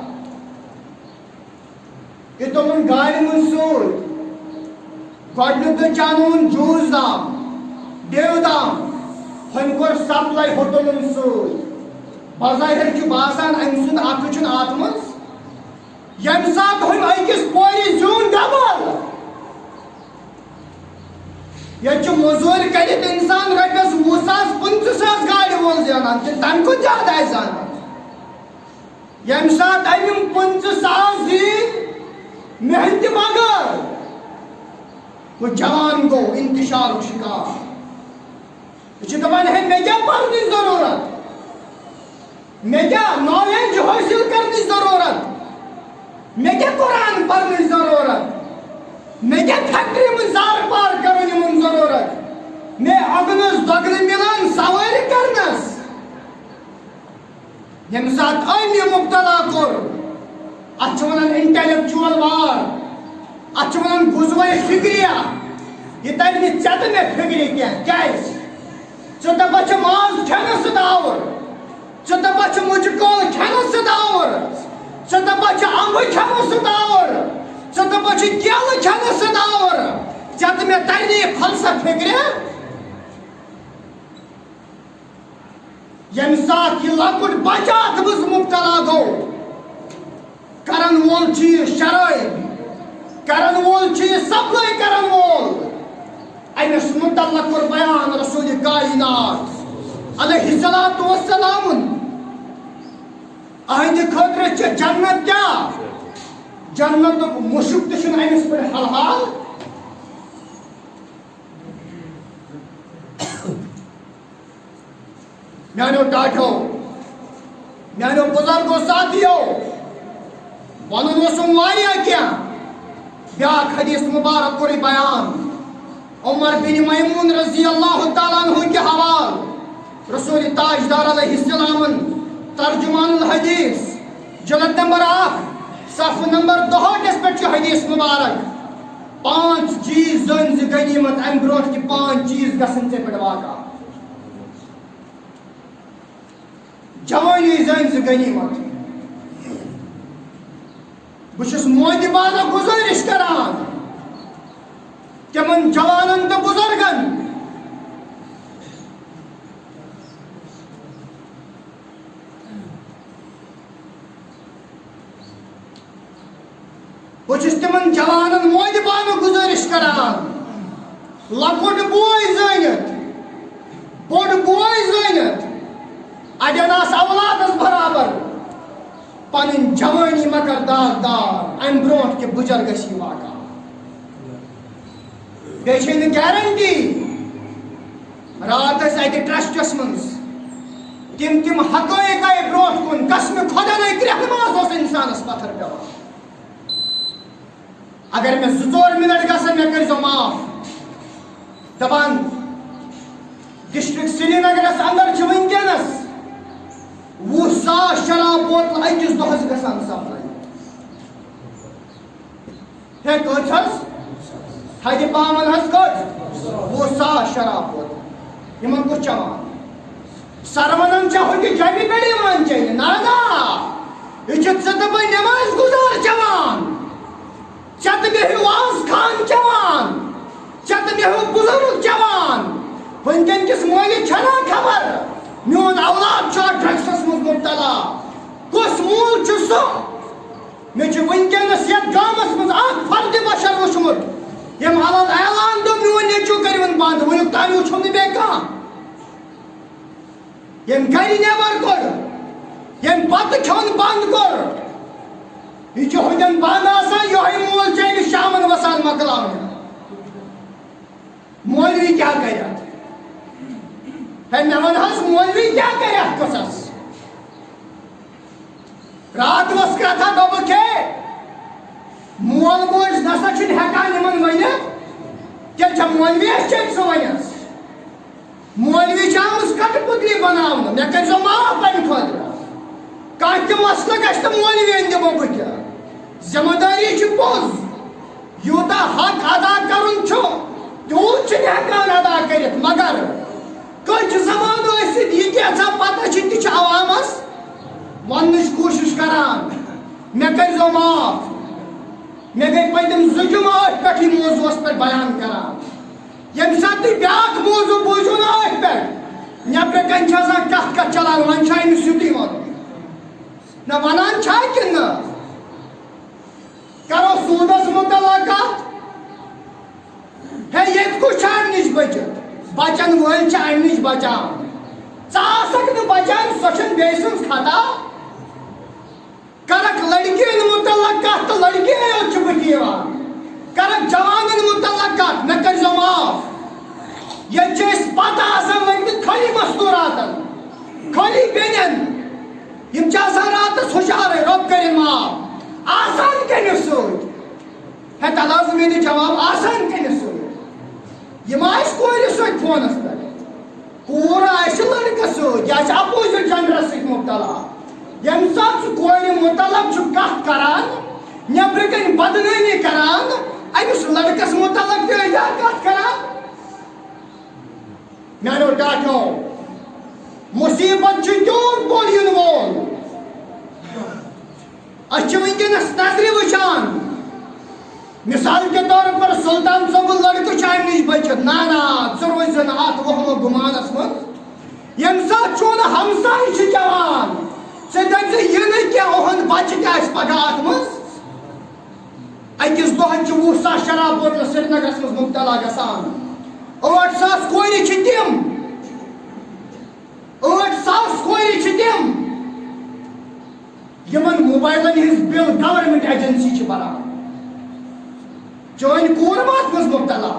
یہِ تُلُن گاڑِ منٛز سۭتۍ گۄڈنیُک دۄہ چانوُن جوٗس دام ڈیو دام ہُمۍ کوٚر سپلاے ہوٹلن سۭتۍ بظٲہِر چھُ باسان أمۍ سُنٛد اَتھٕ چھُنہٕ اَتھ منٛز ییٚمہِ ساتہٕ ہُمۍ أکِس کورِ زیوٗن ڈبل ییٚتہِ چھُ موٚزوٗرۍ کٔرِتھ اِنسان رۄپیس 20,000-25,000 گاڑِ وول زینان تہٕ تَمہِ کھۄتہٕ زیادٕ آسہِ زانان ییٚمہِ ساتہٕ أمۍ یِم 25,000 زیٖنۍ محنتہِ بغٲر ہُہ جوان گوٚو انتشارُک شِکار یہِ چھُ دپان ہے مےٚ کیٛاہ پرنٕچ ضروٗرت مےٚ کیٛاہ نالیج حٲصِل کرنٕچ ضروٗرت مےٚ کیٛاہ قرآن پرنٕچ ضروٗرت مےٚ کیٛاہ فیکٹری منٛز زارٕ پار کرُن یِمن ضروٗرت مےٚ اگنس دۄگنہٕ مِلان سوٲرۍ کرنس ییٚمہِ ساتہٕ أمۍ یہِ مُبتلا کوٚر اتھ چھِ ونان انٹلیکچُول وار اتھ چھِ ونان غُزوے فِکرِیا یہِ ترِ نہٕ ژےٚ تہٕ مےٚ فِکرِ کینٛہہ کیٛازِ ژٕ دپکھ ژےٚ ماز کھٮ۪نس سۭتۍ آوُر ژٕ دپکھ ژٕ مُجہِ کول کھٮ۪نس سۭتۍ آوُر ژٕ دپکھ ژٕ امبہٕ کھٮ۪نس سۭتۍ آوُر ژٕ دپکھ ژٕ کیلہٕ کھٮ۪نس سۭتۍ آوُر ژےٚ تہٕ مےٚ ترِ نہٕ یہِ فلسفہٕ فِکرِ ییٚمہِ ساتہٕ یہِ لۄکُٹ بچہٕ اتھ منٛز مُبتلا گوٚو کرن وول چھُ یہِ شرٲبۍ کرن وول چھُ یہِ سپلاے کرن وول أمِس مُتعلق کوٚر بیان رسول کائنات علیہ الصلوۃ والسلام أہنٛدِ خٲطرٕ چھِ جنت کیٛاہ جنتُک مُشُک تہِ چھُنہٕ أمِس پٮ۪ٹھ حلحال میانیو ٹاٹھو میانیو بُزرگو ساتھیو ونُن اوسُم واریاہ کینٛہہ بیٛاکھ حدیث مُبارک کوٚر یہِ بیان عمر بن میمون رضی اللہ تعالیٰ عنہ کے حوال رسول تاجدار علیہ السلام ترجمان الحدیث جلد نمبر 1 صف نمبر 62 پہ حدیث مبارک 5 چیز زن زِ غنیمت ام برونٛٹھ کہ 5 چیز گژھن ژےٚ پٮ۪ٹھ واقع جوانی زن زِ غنیمت بہٕ چھُس مودبانہ گزٲرش کران تمن جوانن تو بزرگن بچس تمن جوانن مود بانو گزارش کران لکٹ بوے زانت بوڑ بوے زانت اڑین آس اولادس برابر پن جوانی مگر داغ دار ام برونٹ کہ بجر گژھی واقع بیچ گارنٹی رات اتہ ٹرسٹس مز تم حقائق آئی بروٹ کن قسم خدا کرہ نماز انسانس پتھر پہ اگر میں 2-4 منٹ گھن مے کرزو معاف دپان ڈسٹرکٹ سری نگرس اندر ونکس 20,000 شراب بوتل اکس دہس گھان سپلائی ہے کت حد پامن حس کت 20,000 شراب بوتل یمن کس چوان سرونن چاہو کہ جبی پڑی مان چاہیے نا یہ دپ نماز گزار چوان چت بہو واز خان چوان چت بہو بزرگ چوان ونکن کس مولس چھنا خبر میون اولاد ڈرگسس مز مبتلا کس مول سہ مے ونکس یت گامس مز فرد بشر وچمت یم حالات اعلان دو میون نیچو کرون بند ونیک تام وچھم نہ بیٚیہِ کانٛہہ یم گھر نیبر کور یم بت کھون بند کور یہ ہن بند آسان یہ مول چیل شامن وسان مکلاون مولوی کیا کرت ہے مے ونس مولوی کیا کرت قصص رات وس کتھا دوپک مول موج نسا چھن ہیکان یمن ونت تیل چھ مولوی چیل سہ ونس مولوی آمس کٹ پتلی بناؤن مے کرزو معاف پنہ خاطر کانٛہہ تہِ مسلہٕ گژھِ نہٕ مولوین دمو بہٕ کینٛہہ ذمہ داری چھ پوٚز یوٗتاہ حق ادا کرُن چھُ تیوٗت چھِنہٕ ہٮ۪کان ادا کٔرِتھ مگر کٔچ زبان ٲسِتھ یہِ کیٛاہ پتہ چھِ تہِ چھِ عوامس وننٕچ کوٗشش کران مے کرزو معاف مے گٔے پٔتِم 2 جمعہ پٮ۪ٹھ یہِ موضوٗعس پٮ۪ٹھ بیان کران یم سات تھی بیاکھ موضوع بوزو نا اتھ پہ نبر کن کت چلان ون سیوتی ون نہ ونان کن کرو سودس متعلق ہے یہ کچھ ام نش بچت بچن ول ام نش بچان ثک نا بچان سو بی سن خطا کرک لڑکین متعلق کت تو لڑکی یوت بتھی کرک جوانن متعلق کت مے کرزو معاف یہ پتہ آسان لگت خالی مستوراتن خالی بینن یم راتس ہشار رب کرن معاف آسان کن ست ہے تلازمی جواب آسان کن ست یم کور ست فونس پہ کور لڑکہ ست یہ اپوزٹ جنڈرس ست مبتلا یم سات کور متعلق کت کران نبر کن بدنامی کران امس لڑکس متعلق تہ کت کران میانو ڈاٹو مصیبت تیوت بوڑ ین وول اچھ ونکس نظر وچان مثال کے طور پر سلطان صوب لڑکہ ام نش بچت نا ژٕ روزن ات وہمو گمانس مز یم سات چون ہمسائے جوان ژٕ دپ یہ نہ کیا اہد بچہ تہ پگہ ات مز اکس دہس 20,000 شراب بوتل سری نگرس مز مبتلا گژھان 8,000 کور تم 8,000 کور تم یمن موبائلن ہز بل گورنمنٹ ایجنسی بران چون کور مات مز مبتلا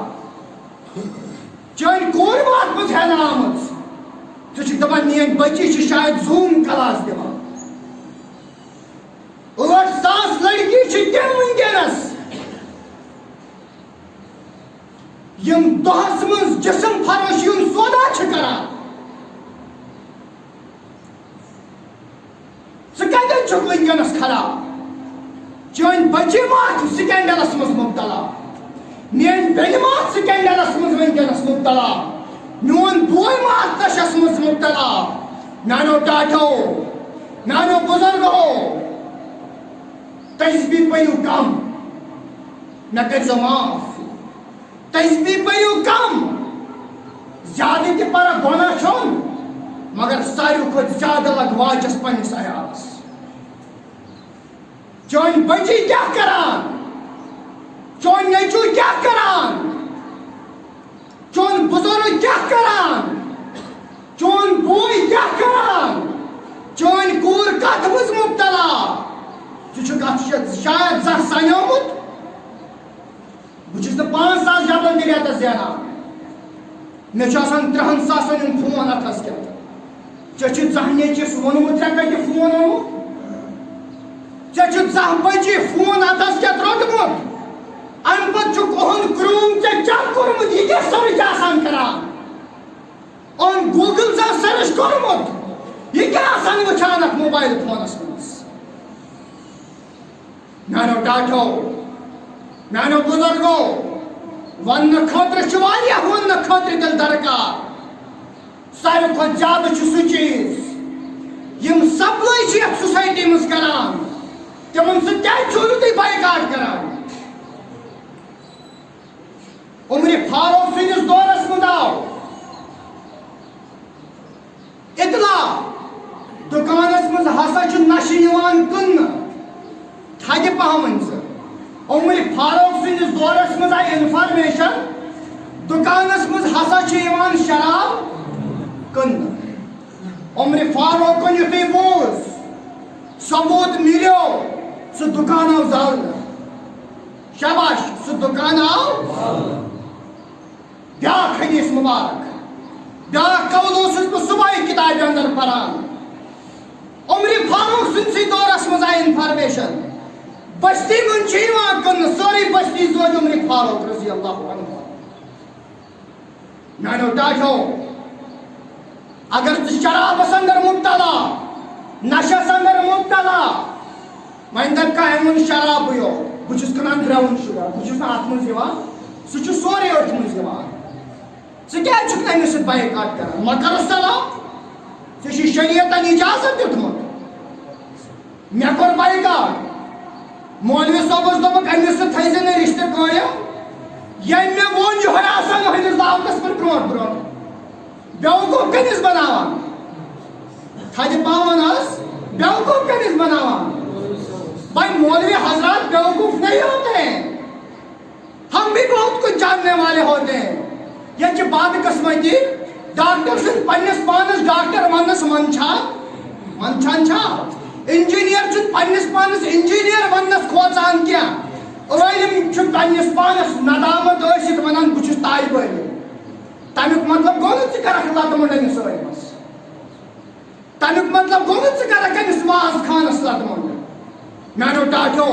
چون کور مات مز ہے آمت دپان میری بچی شاید زوم کلاس دان 8,000 لڑکی تم ونکس یم دہس مز جسم فروشی ہند سودا کران ثت ونکس کھڑا چون بچی مات سکینڈلس مز مبتلا میری بین مات سکینڈلس مز ونکس مبتلا میون بوے مات نشس مز مبتلا میانو ٹاٹھو میانو بزرگو تجزبی پیو کم مے کرزو معاف تجزبی پیو کم زیادہ تہ پر گناہ چھن مگر ساروی کھت زیادہ لگ واجس پنس عیالس چون بچی کیا کران چون نیچو کیا کران چون بزرگ کیا کران چون بوئی کیا کران چون کور کت مز مبتلا شاید زہ سنیومت بچس نا 5,000 جبل ریتس زینان مے 3,000 فون اتھس کت ژے زہ نیچس وونمت ژے کتہ فون اومت ژے زہ بجے فون اتھس کت روٹمت ام پتہ اہن کروم ژے چیک کورمت یہ کیا سرچ آسان کران اون گوگل ژے سرچ کورمت یہ کیا آسان وچھان اتھ موبائل فونس مز میانو ٹاٹھو میانو بزرگو ون خاطر ون خاطر دل درکار ساروی کھت زیادہ سہ چیز یم سپلائی یتھ سوسائٹی مز کران تمن سہ چھو تھی بائیکاٹ کران عمر فاروق سندس دورس مز آو اطلاع دکانس مز ہسا نشہ یوان کن تھدِ پہم عمر فاروق سندس دورس مز آئی انفارمیشن دکانس مز ہسا یوان شراب کن عمر فاروقن یتھے بوز ثبوت ملیو سہ دکان آو زالنہ شاباش سہ دکان آو بیاکھ حدیث مبارک بیاکھ قول اوسس بہ صبح کتاب اندر پران عمر فاروق سندسے دورس مز آئی انفارمیشن بستی من کن سوری بستی زوج عمر فاروق رضی اللہ عنہ میانو ٹاٹھو اگر شرابس اندر مبتلا نشس اندر مبتلا وین دپ کا امن شراب یو بچس کنان براؤن شوگر بچس نا ات مز یوان سہ سوری ات مز یوان ژٕ کیازِ چھُکھ نہٕ أمِس سۭتۍ بایکاٹ کران مکر السلام ژےٚ چھُے شریعتن اجازت دیُتمُت مےٚ کوٚر بایکاٹ مولوی صٲبس دوٚپُکھ أمِس سۭتۍ تھٲیزِ نہٕ رِشتہٕ قٲیِم ییٚمۍ مےٚ ووٚن یِہوٚے آسان أہٕنٛدِس دعوتس پٮ۪ٹھ برونٛٹھ برونٛٹھ بیوقوٗف کٔمِس بناوان تھدِ پاون حظ بیوقوٗف کٔمِس بناوان بھائی مولوی حضرات بیوقوف نہیں ہوتے ہیں ہم بھی بہت کچھ جاننے والے ہوتے ہیں یہ باد قسمتی ڈاکٹر سن پنس پانس ڈاکٹر ونس منچھان چھا انجینئر سن پنس پانس انجینئر ونس کھوژان کیا عالم پنس پانس ندامت ٲسِتھ ونان بہٕ چھُس طالبہِ علم تمیُک مطلب گوٚو نہٕ ژٕ کرکھ لتہٕ مۄنٛڈ أمِس عٲلمس تمیُک مطلب گوٚو نہٕ ژٕ کرکھ أمِس واز خانس لتہٕ مۄنٛڈ میانو ٹاٹھو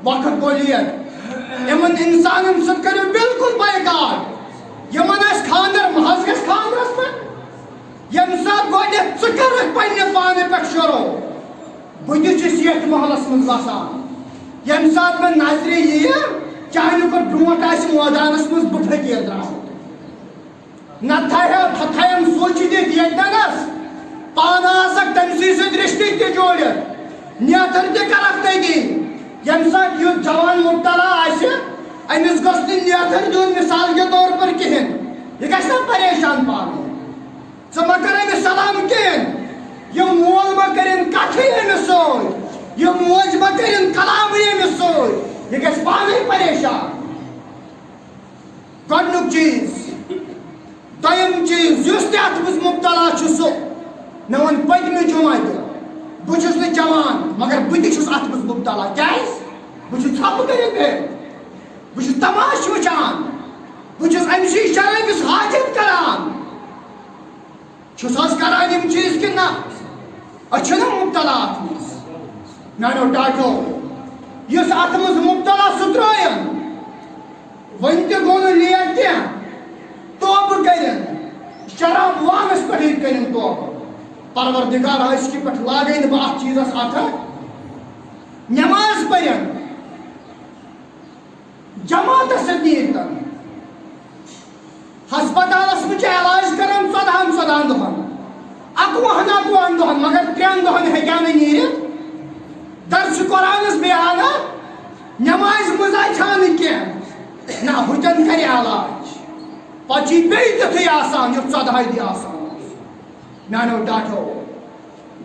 وقت بولِیت یمن انسانن سۭتۍ کٔرِو بالکل بایکاٹ یمن آسہِ خاندر محض گژھِ خاندرس پٮ۪ٹھ ییٚمہِ ساتہٕ گۄڈنٮ۪تھ ژٕ کٔرٕکھ پننہِ پانہٕ پٮ۪ٹھ شروع بہٕ تہِ چھُس یتھ محلس منٛز بسان ییٚمہِ ساتہٕ مےٚ نظرِ یِیہِ چانہِ کھۄتہٕ برونٛٹھ آسہِ مٲدانس منٛز بہٕ فقیٖر درٛامُت نتہٕ تھایم سوٗنٛچِتھ ییٚتٮ۪نس پانہٕ آسکھ تٔمۍ سٕے سۭتۍ رشتہٕ تہِ جوٗڑِتھ نیتر تہِ کرکھ تٔتی ییٚمہِ ساتہٕ یُتھ جوان مبتلا آسہِ أمِس گوٚژھ نہٕ نیتر دیُن مثال کے طور پر کِہیٖنۍ یہِ گژھِ نا پریشان پانہٕ ژٕ مہ کر أمِس سلام کِہیٖنۍ یِم مول مہ کٔرِنۍ کتھٕے أمِس سۭتۍ یِم موج مہ کٔرِنۍ کلامٕے أمِس سۭتۍ یہِ گژھِ پانے پریشان گۄڈنیُک چیٖز دوٚیِم چیٖز یُس تہِ اتھ منٛز مبتلا چھُ سُہ مےٚ ووٚن پٔتمہِ جمعہ تہِ بہٕ چھُس نہٕ چٮ۪وان مگر بہٕ تہِ چھُس اتھ منٛز مبتلا کیازِ بہٕ چھُس ژھۄپہٕ کٔرِتھ بِہِتھ بہٕ چھُس تماشہٕ وٕچھان بہٕ چھُس أمۍ سٕے شرٲبِس حاجت کران چھُس حظ کران یِم چیٖز کِنہٕ نہ أسۍ چھِنہ مبتلا اتھ منٛز میانیو ٹاٹھو یُس اتھ منٛز مبتلا سُہ ترٛٲیِن وۄنۍ تہِ گوٚو نہٕ لیٹ کینٛہہ توبہٕ کٔرِنۍ شراب وانس پٮ۪ٹھٕے کٔرِنۍ توبہٕ پروردگار عٲشقہِ پٮ۪ٹھ لاگے نہٕ بہٕ اتھ چیٖزس اتھٕ نٮ۪ماز پٔرِنۍ جماعتس سۭتۍ نیٖرتن ہسپتالس منٛز چھِ علاج کران 14 دۄہن 21 دۄہن مگر 3 دۄہن ہیٚکہِ نہٕ نیٖرِتھ درسہِ قرآنس بیانہ نٮ۪مازِ منٛز آسہِ ہا نہٕ کینٛہہ نہ ہُتٮ۪ن کرِ علاج پتہٕ چھِ بیٚیہِ تِتھُے آسان یُتھ 14 دۄہ آسان اوس میانیو ٹاٹھو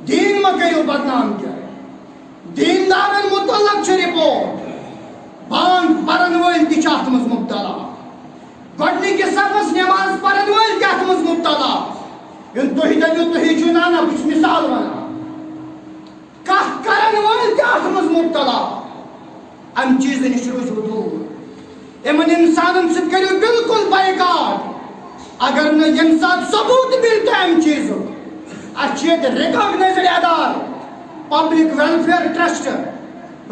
دیٖن مہ کٔرِو بدنام کینٛہہ دیٖندارن متعلق چھِ رِپورٹ بانگ پرن ول تہ اتھ مز مبتلا گۄڈنِکِس صفس نماز پرن ول تہ اتھ مز مبتلا ییٚلہِ تُہۍ دٔپِو تُہۍ چھِو نانا بہٕ چھُس مثال ونان کتھ کرن وٲلۍ تہ اتھ مز مبتلا امہِ چیٖزٕ نِش روٗزِو دوٗر یِمن انسانن سۭتۍ کٔرِو بالکل بایکاٹ اگر نہٕ ییٚمہِ ساتہٕ ثبوٗت مِلہِ تہِ امہِ چیٖزُک اَسہِ چھِ ییٚتہِ رِکاگنایزٕڈ ادارٕ پبلک ویلفیئر ٹرسٹ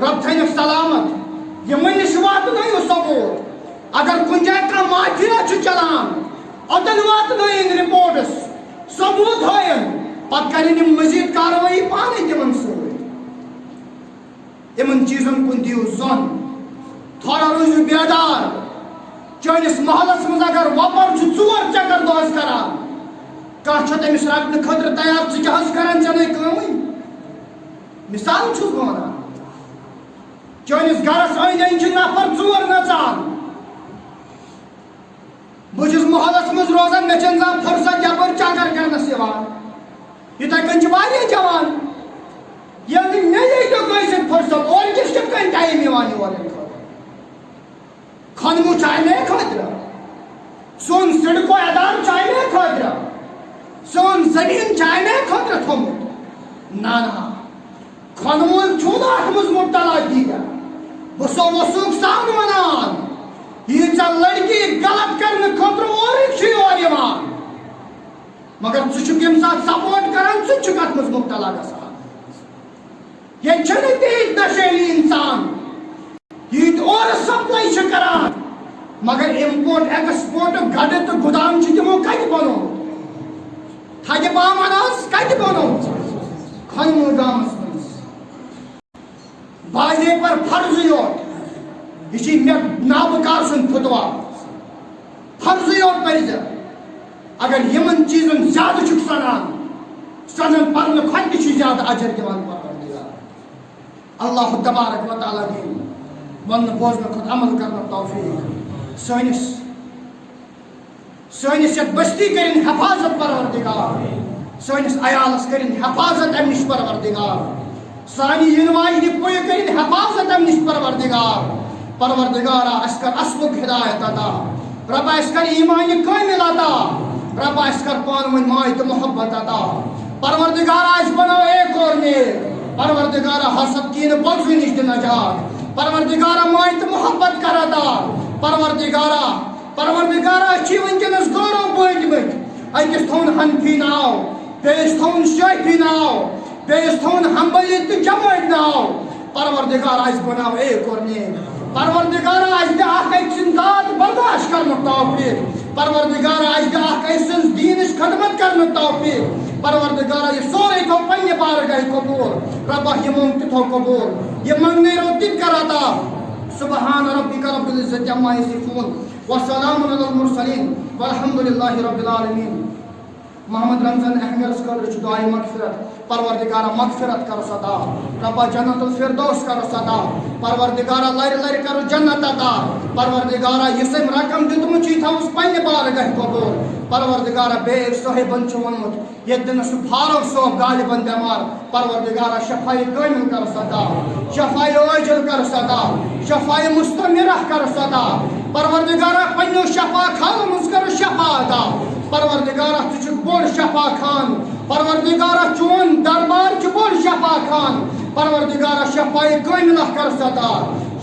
رۄب تھٲینکھ سلامت یِمن نِش واتنٲیِو ثبوٗت اگر کُنہِ جایہِ کانٛہہ مافیا چھُ چلان اوٚتن واتنٲیِن رِپوٹٕس ثبوٗت ہٲیِن پتہٕ کرن یِم مزیٖد کاروٲیی پانے تِمن سۭتۍ یِمن چیٖزن کُن دِیِو زوٚن تھوڑا روٗزِو بیدار چٲنِس محلس منٛز اگر وۄپر چھُ 4 چکر دۄہس کران کانٛہہ چھُ تٔمِس رٹنہٕ خٲطرٕ تیار ژٕ کیٛاہ حظ کران ژےٚ نَے کٲمٕے مثال چھُس بہٕ ونان چٲنِس گرس أنٛدۍ أنٛدۍ چھِ نفر 4 نژان بہٕ چھُس محلس منٛز روزان مےٚ چھنہٕ زانٛہہ فرصت یپٲرۍ چکر کرنس یِوان یِتھے کٔنۍ چھِ واریاہ جوان ییٚلہِ نہٕ مےٚ ییٚتیُک کٲنٛسہِ فرصت اورٕکِس کِتھ کٔنۍ ٹایم یِوان یور ییٚمہِ خٲطرٕ کھۄنمہٕ چھُ امے خٲطرٕ سون سڑکو ادارٕ چھُ امے خٲطرٕ سون زمیٖن چھُ امے خٲطرٕ تھوٚمُت نہ نہ کھۄنہٕ وول چھُنہٕ اتھ منٛز مبتلا کینٛہہ بہٕ اوسُکھ سان ونان ییٖژاہ لڑکی غلط کرنہٕ خٲطرٕ اورٕکۍ چھِ یور یِوان مگر ژٕ چھُکھ ییٚمہِ ساتہٕ سپورٹ کران ژٕ چھُکھ اتھ منٛز مبتلا گژھان ییٚتہِ چھِنہٕ تیٖتۍ نشیلی انسان ییٖتۍ اورٕ سپلاے چھِ کران مگر امپورٹ ایکسپورٹُک گڑٕ تہٕ گُدام چھُ تِمو کتہِ بنومُت تھدِ بامن حظ کتہِ بنومُت کھۄنمہٕ گامس منٛز باضے پر فرضٕے یوت یہِ چھُے مےٚ نابکار سُنٛد فتوا فرضٕے یوت پٔرۍ زِ اگر یِمن چیٖزن زیادٕ چھُکھ سنان پرنہٕ کھۄتہٕ تہِ چھُ زیادٕ اجر دِوان پروردگار اللہ تبارک و تعالیٰ دِیِن وننہٕ بوزنہٕ کھۄتہٕ عمل کرنُک توفیٖق سٲنِس یتھ بستی کٔرِنۍ حفاظت پروردگار سٲنِس عیالس کٔرِنۍ حفاظت امہِ نِش پروردگار سانہِ یِنہٕ واجنہِ پُیہِ کٔرِنۍ حفاظت امہِ نِش پروردگارا اَسہِ کر اصلُک ہدایت عطا رۄبا اَسہِ کر ایٖمانہِ کٲمِل عطا رۄبا اَسہِ کر پانہٕ ؤنۍ ماے تہٕ محبت عطا پروردگارا اَسہِ بنٲو ایک اور نیک پروردگارا حسد کینہٕ بغضہٕ نِش دِ نجات پروردگارا ماے تہٕ محبت کر عطا پروردگارا چھِ وٕنکیٚنس گورو بٔٹمٕتۍ أکِس تھوٚوُن حنفی ناو بیٚیِس تھوٚوُن شٲفی ناو بیٚیِس تھوٚوُن حنبلی تہٕ جمٲعی ناو پروردگارا اَسہِ بناو ایک اور نیک پروردگارا اَسہِ دِ اکھ أکۍ سٕنٛز ذات برداشت کرنُک توفیٖق پروردگارا اَسہِ دِ اکھ أکۍ سٕنٛز دیٖنٕچ خدمت کرنُک توفیٖق پروردگارا یہِ سورُے تھوٚو پننہِ بارگاہہِ قبوٗل رۄبا یہِ موٚنگ تہِ تھوٚو قبوٗل یہِ منٛگنٲیو تہِ تہِ کر عطا سبحان ربک رب العزة عما یصفون وسلام علی المرسلین والحمد للہ رب العالمین محمد رمضان احمدس خٲطرٕ چھُ دعایہِ مغفرت پروردگارا مغفرت کرُس عطا رۄبا جنت الفردوس کرُس عطا پروردگارا لرِ لرِ کرُس جنت عطا پروردگارا یُس أمۍ رقم دیُتمُت چھُ یہِ تھاوُس پننہِ بارگاہہِ قبوٗل پروردگارا بیٚیہِ أکۍ صٲحبن چھُ ووٚنمُت ییٚتہِ دِنہٕ سُہ فاروق صٲب غالبن بٮ۪مار پروردگارا شفایہِ کٲمِل کرُس عطا شفایہِ عٲجِل کرُس عطا شفایہِ مستمرہ کرُس عطا پروردگارا پننیو شفا خانو منٛز کرُس شفا عطا پروردگارا ژٕ چھُکھ بوٚڑ شفا خان پروردگارا چون دربار چھُ بوٚڑ شفا خان پروردگارا شفایہِ کٲمِلہ کرُس عطا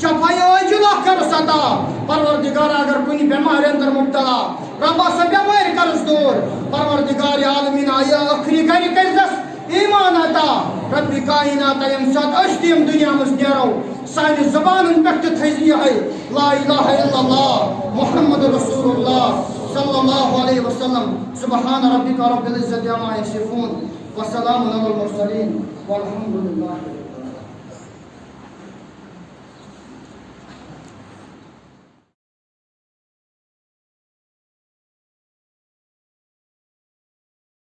شفایہِ عٲجِلہ کرُس عطا پروردگارا اگر کُنہِ بٮ۪مارِ انٛدر مبتلا رۄبا سۄ بٮ۪مٲرۍ کرُس دوٗر پروردگارِ عالمیٖنا یہِ ٲخری گرِ کٔرۍزٮ۪س ایٖمان عطا رۄبہِ کایناتا ییٚمہِ ساتہٕ أسۍ تہِ ییٚمہِ دُنیا منٛز نیرو سانہِ زبانن پٮ۪ٹھ تہِ تھٲیزِ یِہوٚے لا الہ الا اللہ محمد رسول اللہ صلی اللہ علیہ وسلم سبحان ربک رب العزة عما یصفون وسلام علی المرسلین والحمد للہ